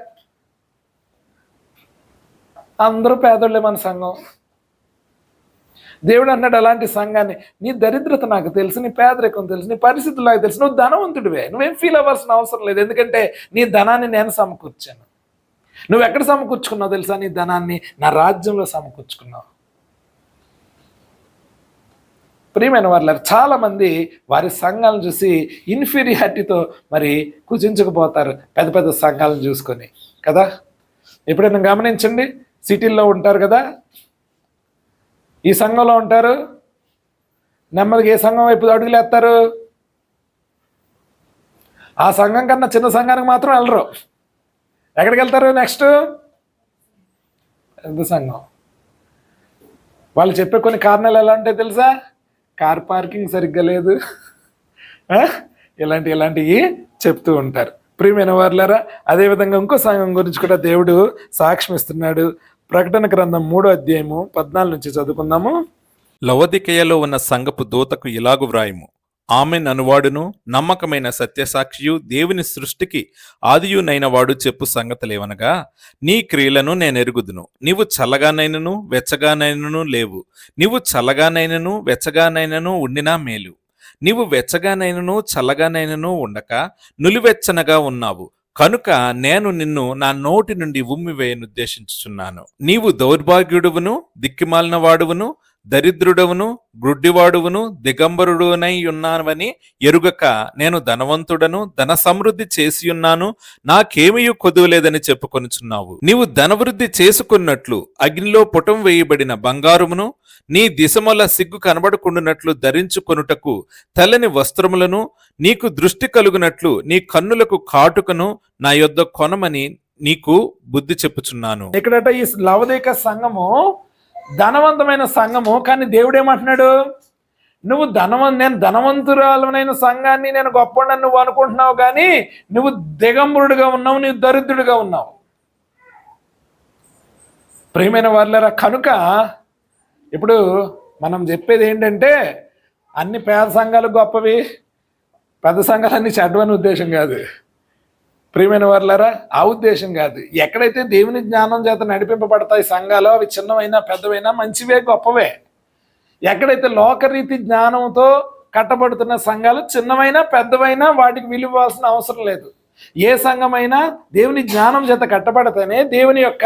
అందరూ పేదోళ్ళే మన సంఘం. దేవుడు అన్నాడు అలాంటి సంఘాన్ని, నీ దరిద్రత నాకు తెలుసు, నీ పేదరికం తెలుసు, నీ పరిస్థితులు నాకు తెలుసు, నువ్వు ధనవంతుడివే, నువ్వేం ఫీల్ అవ్వాల్సిన అవసరం లేదు, ఎందుకంటే నీ ధనాన్ని నేను సమకూర్చాను. నువ్వు ఎక్కడ సమకూర్చుకున్నావు తెలుసా? నీ ధనాన్ని నా రాజ్యంలో సమకూర్చుకున్నావు. ప్రియమైన వారు, చాలామంది వారి సంఘాలను చూసి ఇన్ఫీరియారిటీతో మరి కుచించుకుపోతారు, పెద్ద పెద్ద సంఘాలను చూసుకొని కదా. ఎప్పుడైనా గమనించండి, సిటీల్లో ఉంటారు కదా, ఈ సంఘంలో ఉంటారు, నెమ్మదిగా ఏ సంఘం వైపు అడుగులేస్తారు? ఆ సంఘం కన్నా చిన్న సంఘానికి మాత్రం వెళ్ళరు. ఎక్కడికి వెళ్తారు? నెక్స్ట్ పెద్ద సంఘం. వాళ్ళు చెప్పే కొన్ని కారణాలు ఎలా ఉంటాయి తెలుసా? కార్ పార్కింగ్ సరిగ్గా లేదు, ఇలాంటివి చెప్తూ ఉంటారు. ప్రియమైన వారులారా, అదేవిధంగా ఇంకో సంఘం గురించి కూడా దేవుడు సాక్ష్యం ఇస్తున్నాడు. ప్రకటన గ్రంథం 3వ అధ్యాయము 14 నుంచి చదువుకుందాము. లవొదికయలో ఉన్న సంఘపు దూతకు ఇలాగు వ్రాయుము, ఆమెన్ అనువాడును నమ్మకమైన సత్యసాక్షియు దేవుని సృష్టికి ఆదియునైన వాడు చెప్పు సంగతులేవనగా, నీ క్రియలను నేనెరుగుదును. నీవు చల్లగానైనను వెచ్చగానైనను లేవు. నీవు చల్లగానైనను వెచ్చగానైనను ఉండినా మేలు. నీవు వెచ్చగానైనను చల్లగానైనను ఉండక నులివెచ్చనగా ఉన్నావు. కనుక నేను నిన్ను నా నోటి నుండి ఉమ్మివేయనుద్దేశించుచున్నాను. నీవు దౌర్భాగ్యుడువును, దిక్కిమాలిన వాడువును, దరిద్రుడవును, గ్రుడ్డివాడువును, దిగంబరుడునై ఉన్నావని ఎరుగక నేను ధనవంతుడను, ధన సమృద్ధి చేసియున్నాను, నాకేమీ కొదువలేదని చెప్పుకొనుచున్నావు. నీవు ధనవృద్ధి చేసుకున్నట్లు అగ్నిలో పుటం వేయబడిన బంగారమును, నీ దిశముల సిగ్గు కనబడకుండునట్లు ధరించుకొనుటకు తెల్లని వస్త్రములను, నీకు దృష్టి కలుగునట్లు నీ కన్నులకు కాటుకను నా యొద్ద కొనమని నీకు బుద్ధి చెప్పుచున్నాను. ఇక్కడట ఈ లవొదికయ సంఘము ధనవంతమైన సంఘము, కానీ దేవుడు ఏమంటున్నాడు? నువ్వు నేను ధనవంతురాలనైన సంఘాన్ని నేను గొప్పని నువ్వు అనుకుంటున్నావు, కానీ నువ్వు దిగంబరుడుగా ఉన్నావు, నువ్వు దరిద్రుడిగా ఉన్నావు. ప్రియమైన వారులారా, కనుక ఇప్పుడు మనం చెప్పేది ఏంటంటే, అన్ని పేద సంఘాలు గొప్పవి, పెద్ద సంఘాలన్నీ చెడ్డవని ఉద్దేశం కాదు. ప్రియమైన వారులారా, ఆ ఉద్దేశం కాదు. ఎక్కడైతే దేవుని జ్ఞానం చేత నడిపింపబడతాయి సంఘాలు, అవి చిన్నవైనా పెద్దవైనా మంచివే, గొప్పవే. ఎక్కడైతే లోకరీతి జ్ఞానంతో కట్టబడుతున్న సంఘాలు చిన్నవైనా పెద్దవైనా వాటికి విలువాల్సిన అవసరం లేదు. ఏ సంఘమైనా దేవుని జ్ఞానం చేత కట్టబడితేనే దేవుని యొక్క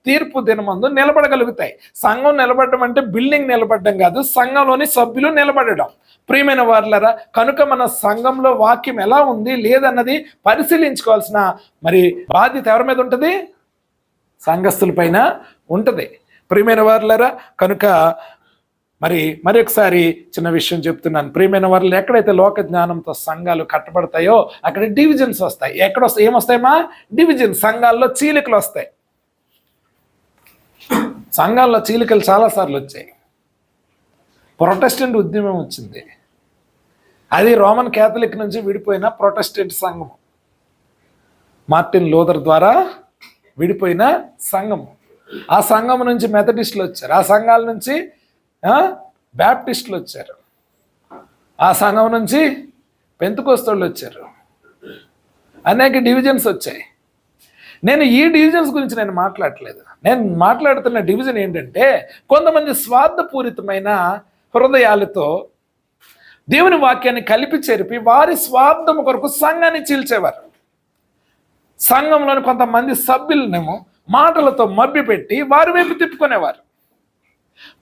తీర్పు దినమందు నిలబడగలుగుతాయి. సంఘం నిలబడడం అంటే బిల్డింగ్ నిలబడడం కాదు, సంఘంలోని సభ్యులు నిలబడడం. ప్రియమైన వారులారా, కనుక మన సంఘంలో వాక్యం ఎలా ఉంది లేదన్నది పరిశీలించుకోవాల్సిన మరి బాధ్యత ఎవరి మీద ఉంటుంది? సంఘస్థుల పైన ఉంటుంది. ప్రియమైన వారులారా, కనుక మరొకసారి చిన్న విషయం చెప్తున్నాను. ప్రియమైన వారు, ఎక్కడైతే లోక జ్ఞానంతో సంఘాలు కట్టబడతాయో అక్కడ డివిజన్స్ వస్తాయి. ఏమొస్తాయమ్మా? డివిజన్. సంఘాల్లో చీలికలు వస్తాయి. సంఘాల్లో చీలికలు చాలాసార్లు వచ్చాయి. ప్రొటెస్టెంట్ ఉద్యమం వచ్చింది, అది రోమన్ క్యాథలిక్ నుంచి విడిపోయిన ప్రొటెస్టెంట్ సంఘం, మార్టిన్ లూథర్ ద్వారా విడిపోయిన సంఘము. ఆ సంఘం నుంచి మెథడిస్టులు వచ్చారు, ఆ సంఘాల నుంచి బ్యాప్టిస్టులు వచ్చారు, ఆ సంఘం నుంచి పెంతెకోస్తోళ్ళు వచ్చారు, అనేక డివిజన్స్ వచ్చాయి. నేను ఈ డివిజన్స్ గురించి నేను మాట్లాడట్లేదు. నేను మాట్లాడుతున్న డివిజన్ ఏంటంటే, కొంతమంది స్వార్థపూరితమైన హృదయాలతో దేవుని వాక్యాన్ని కలిపి చెరిపి వారి స్వార్థం కొరకు సంఘాన్ని చీల్చేవారు. సంఘంలోని కొంతమంది సభ్యులనేమో మాటలతో మభ్యపెట్టి వారి వైపు తిప్పుకునేవారు.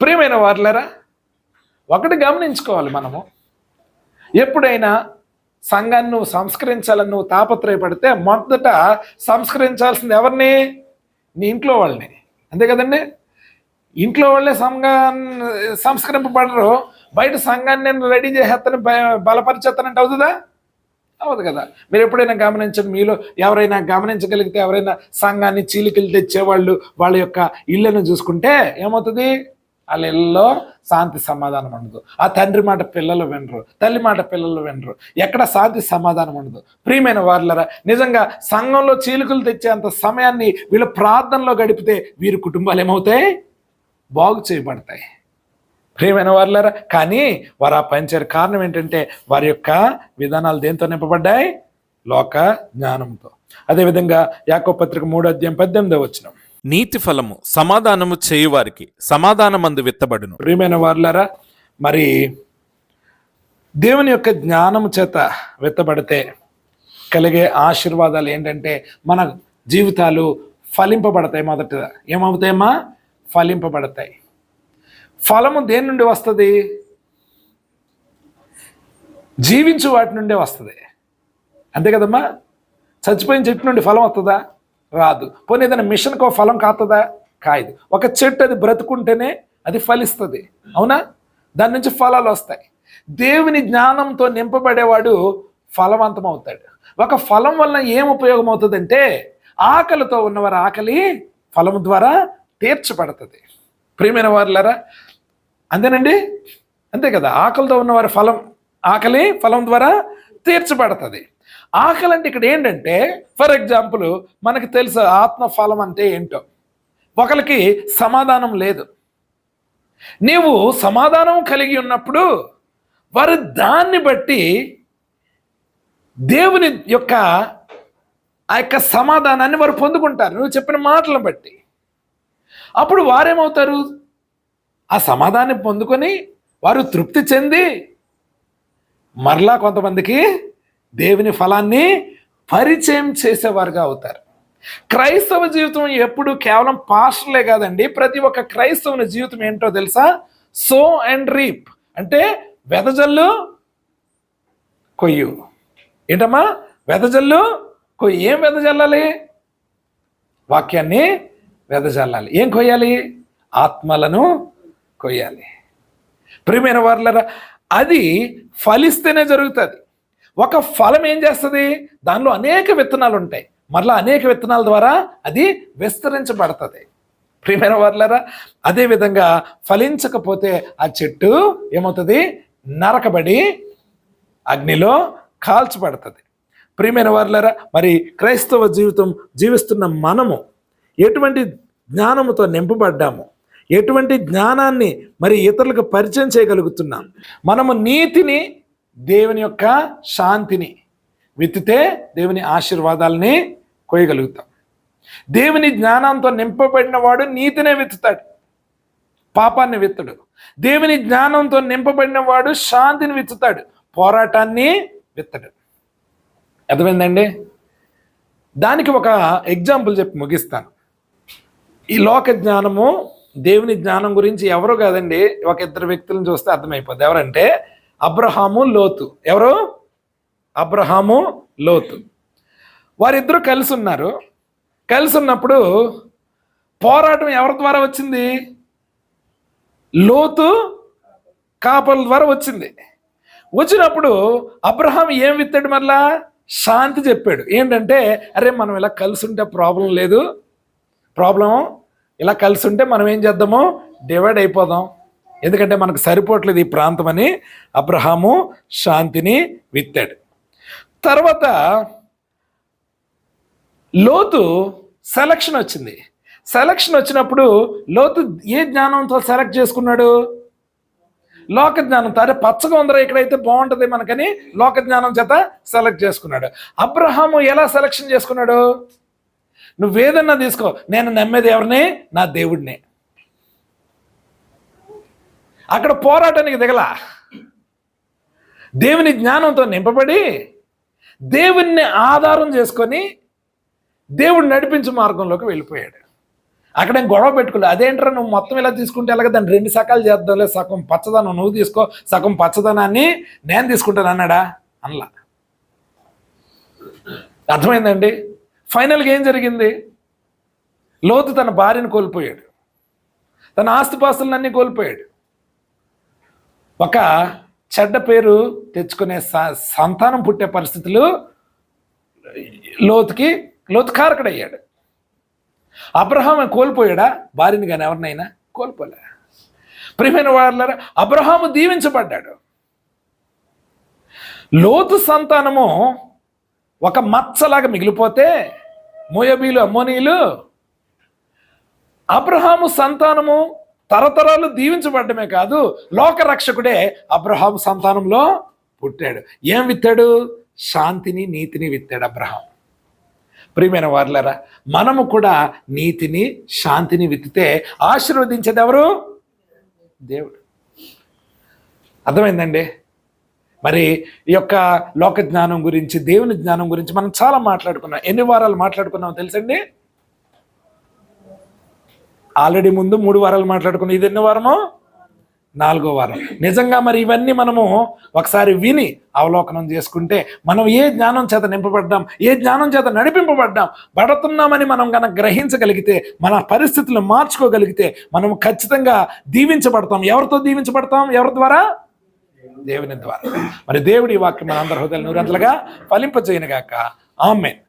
ప్రియమైన వారులారా, ఒకటి గమనించుకోవాలి, మనము ఎప్పుడైనా సంఘాన్ని నువ్వు సంస్కరించాలని నువ్వు తాపత్రయపడితే మొదట సంస్కరించాల్సింది ఎవరిని? నీ ఇంట్లో వాళ్ళని, అంతే కదండి. ఇంట్లో వాళ్ళే సంఘాన్ని సంస్కరింపబడరు, బయట సంఘాన్ని నేను రెడీ చేసేస్తాను బలపరిచేస్తానంటే అవుతుందా? అవ్వదు కదా. మీరు ఎప్పుడైనా గమనించండి, మీలో ఎవరైనా గమనించగలిగితే, ఎవరైనా సంఘాన్ని చీలికలు తెచ్చేవాళ్ళు వాళ్ళ యొక్క ఇళ్ళను చూసుకుంటే ఏమవుతుంది? వాళ్ళ ఇళ్ళలో శాంతి సమాధానం ఉండదు. ఆ తండ్రి మాట పిల్లలు వినరు, తల్లి మాట పిల్లలు వినరు, ఎక్కడ శాంతి సమాధానం ఉండదు. ప్రియమైన వారులారా, నిజంగా సంఘంలో చీలికలు తెచ్చేంత సమయాన్ని వీళ్ళ ప్రార్థనలో గడిపితే వీరి కుటుంబాలు ఏమవుతాయి? బాగు చేయబడతాయి. ప్రియమైన వారులారా, కానీ వారు ఆ పనిచేయరు. కారణం ఏంటంటే వారి యొక్క విధానాలు దేంతో నింపబడ్డాయి? లోక జ్ఞానంతో. అదేవిధంగా యాకోబు పత్రిక 3:18 నీతి ఫలము సమాధానము చేయువారికి సమాధానమందు విత్తబడును. ప్రియమైన వారులారా, మరి దేవుని యొక్క జ్ఞానము చేత విత్తబడితే కలిగే ఆశీర్వాదాలు ఏంటంటే, మన జీవితాలు ఫలింపబడతాయి. మొదటిగా ఏమవుతాయమ్మా? ఫలింపబడతాయి. ఫలము దేని నుండి వస్తుంది? జీవించు వాటి నుండే వస్తుంది, అంతే కదమ్మా. చచ్చిపోయిన చెట్టు నుండి ఫలం వస్తుందా? రాదు. పోనీ ఏదైనా మిషన్కో ఫలం కాస్తుందా? కాయదు. ఒక చెట్టు అది బ్రతుకుంటేనే అది ఫలిస్తుంది, అవునా? దాని నుంచి ఫలాలు వస్తాయి. దేవుని జ్ఞానంతో నింపబడేవాడు ఫలవంతం అవుతాడు. ఒక ఫలం వలన ఏం ఉపయోగం అవుతుందంటే, ఆకలితో ఉన్నవారు ఆకలి ఫలము ద్వారా తీర్చబడుతుంది. ప్రియమైన వారులారా, అంతేనండి, అంతే కదా. ఆకలితో ఉన్నవారి ఆకలి ఫలం ద్వారా తీర్చబడుతుంది. ఆకలి అంటే ఇక్కడ ఏంటంటే, ఫర్ ఎగ్జాంపుల్ మనకి తెలుసు ఆత్మఫలం అంటే ఏంటో. ఒకరికి సమాధానం లేదు. నీవు సమాధానం కలిగి ఉన్నప్పుడు వారు దాన్ని బట్టి దేవుని యొక్క ఆ యొక్క సమాధానాన్ని వారు పొందుకుంటారు, నువ్వు చెప్పిన మాటలను బట్టి. అప్పుడు వారేమవుతారు? ఆ సమాధానం పొందుకొని వారు తృప్తి చెంది మరలా కొంతమందికి దేవుని ఫలాన్ని పరిచయం చేసేవారుగా అవుతారు. క్రైస్తవ జీవితం ఎప్పుడు కేవలం పాస్టర్లే కాదండి. ప్రతి ఒక్క క్రైస్తవుని జీవితం ఏంటో తెలుసా? సో అండ్ రీప్, అంటే వెదజల్లు కొయ్యు. ఏంటమ్మా? వెదజల్లు కొయ్యి. ఏం వెదజల్లాలి? వాక్యాన్ని వెదజల్లాలి. ఏం కొయ్యాలి? ఆత్మలను కొయ్యాలి. ప్రియమైన వారులారా, అది ఫలిస్తేనే జరుగుతుంది. ఒక ఫలం ఏం చేస్తుంది? దానిలో అనేక విత్తనాలు ఉంటాయి, మరలా అనేక విత్తనాల ద్వారా అది విస్తరించబడుతుంది. ప్రియమైన వారులారా, అదేవిధంగా ఫలించకపోతే ఆ చెట్టు ఏమవుతుంది? నరకబడి అగ్నిలో కాల్చబడుతుంది. ప్రియమైన వారులారా, మరి క్రైస్తవ జీవితం జీవిస్తున్న మనము ఎటువంటి జ్ఞానముతో నింపబడ్డాము, ఎటువంటి జ్ఞానాన్ని మరి ఇతరులకు పరిచయం చేయగలుగుతున్నాం? మనము నీతిని, దేవుని యొక్క శాంతిని విత్తితే దేవుని ఆశీర్వాదాలని కోయగలుగుతాం. దేవుని జ్ఞానంతో నింపబడిన వాడు నీతినే విత్తుతాడు, పాపాన్ని విత్తడు. దేవుని జ్ఞానంతో నింపబడిన వాడు శాంతిని విత్తుతాడు, పోరాటాన్ని విత్తడు. అర్థమైందండి? దానికి ఒక ఎగ్జాంపుల్ చెప్పి ముగిస్తాను. ఈ లోక జ్ఞానము దేవుని జ్ఞానం గురించి ఎవరు కాదండి, ఒక ఇద్దరు వ్యక్తులను చూస్తే అర్థమైపోద్ది. ఎవరంటే అబ్రహాము, లోతు. ఎవరు? అబ్రహాము, లోతు. వారిద్దరూ కలిసి ఉన్నారు. కలిసి ఉన్నప్పుడు పోరాటం ఎవరి ద్వారా వచ్చింది? లోతు కాపల ద్వారా వచ్చింది. వచ్చినప్పుడు అబ్రహాం ఏం విత్తాడు? మరలా శాంతి చెప్పాడు. ఏంటంటే, అరే మనం ఇలా కలిసి ఉంటే ప్రాబ్లం లేదు, ప్రాబ్లం ఇలా కలిసి ఉంటే మనం ఏం చేద్దాము? డివైడ్ అయిపోదాం, ఎందుకంటే మనకు సరిపోవట్లేదు ఈ ప్రాంతం అని అబ్రహాము శాంతిని విత్తాడు. తర్వాత లోతు సెలక్షన్ వచ్చింది. సెలక్షన్ వచ్చినప్పుడు లోతు ఏ జ్ఞానంతో సెలెక్ట్ చేసుకున్నాడు? లోక జ్ఞానంతో అరే పచ్చగా ఉందరా ఇక్కడైతే బాగుంటుంది మనకని లోక జ్ఞానం చేత సెలెక్ట్ చేసుకున్నాడు. అబ్రహాము ఎలా సెలక్షన్ చేసుకున్నాడు? నువ్వేదన్నా తీసుకో, నేను నమ్మేది ఎవరిని? నా దేవుడిని. అక్కడ పోరాటానికి దిగల, దేవుని జ్ఞానంతో నింపబడి దేవుణ్ణి ఆధారం చేసుకొని దేవుడు నడిపించే మార్గంలోకి వెళ్ళిపోయాడు. అక్కడేం గొడవ పెట్టుకోలేదు. అదేంట్రా నువ్వు మొత్తం ఇలా తీసుకుంటే ఎలాగ, దాన్ని 2 సకాలు చేద్దాంలే, సగం పచ్చదనం నువ్వు తీసుకో, సగం పచ్చదనాన్ని నేను తీసుకుంటాను అన్నాడా? అనలా. అర్థమైందండి? ఫైనల్గా ఏం జరిగింది? లోతు తన భార్యను కోల్పోయాడు, తన ఆస్తిపాస్తులన్నీ కోల్పోయాడు. ఒక చెడ్డ పేరు తెచ్చుకునే సంతానం పుట్టే పరిస్థితులు లోతు కారకుడయ్యాడు. అబ్రహాం కోల్పోయాడా భార్యని? కానీ ఎవరినైనా కోల్పోలే. ప్రియమైన వాళ్ళారా, అబ్రహాము దీవించబడ్డాడు. లోతు సంతానము ఒక మచ్చలాగా మిగిలిపోతే, మోయాబీలు, అమ్మోనీయులు, అబ్రహాము సంతానము తరతరాలు దీవించబడ్డమే కాదు, లోకరక్షకుడే అబ్రహాము సంతానంలో పుట్టాడు. ఏం విత్తాడు? శాంతిని, నీతిని విత్తాడు అబ్రహాం. ప్రియమైన వారులారా, మనము కూడా నీతిని, శాంతిని విత్తితే ఆశీర్వదించేది ఎవరు? దేవుడు. అర్థమైందండి? మరి ఈ యొక్క లోక జ్ఞానం గురించి, దేవుని జ్ఞానం గురించి మనం చాలా మాట్లాడుకున్నాం. ఎన్ని వారాలు మాట్లాడుకున్నామో తెలుసండి? ఆల్రెడీ ముందు 3 వారాలు మాట్లాడుకున్నాం. ఇది ఎన్ని వారమో? 4వ వారం. నిజంగా మరి ఇవన్నీ మనము ఒకసారి విని అవలోకనం చేసుకుంటే, మనం ఏ జ్ఞానం చేత నింపబడ్డాం, ఏ జ్ఞానం చేత పడుతున్నామని మనం కనుక గ్రహించగలిగితే, మన పరిస్థితులను మార్చుకోగలిగితే, మనం ఖచ్చితంగా దీవించబడతాం. ఎవరితో దీవించబడతాం? ఎవరి ద్వారా? దేవుని ద్వారా. మరి దేవుడి వాక్యం మన అందరి హృదయాలను నూరంతలుగా ఫలింపజేయనుగాక. ఆమేన్.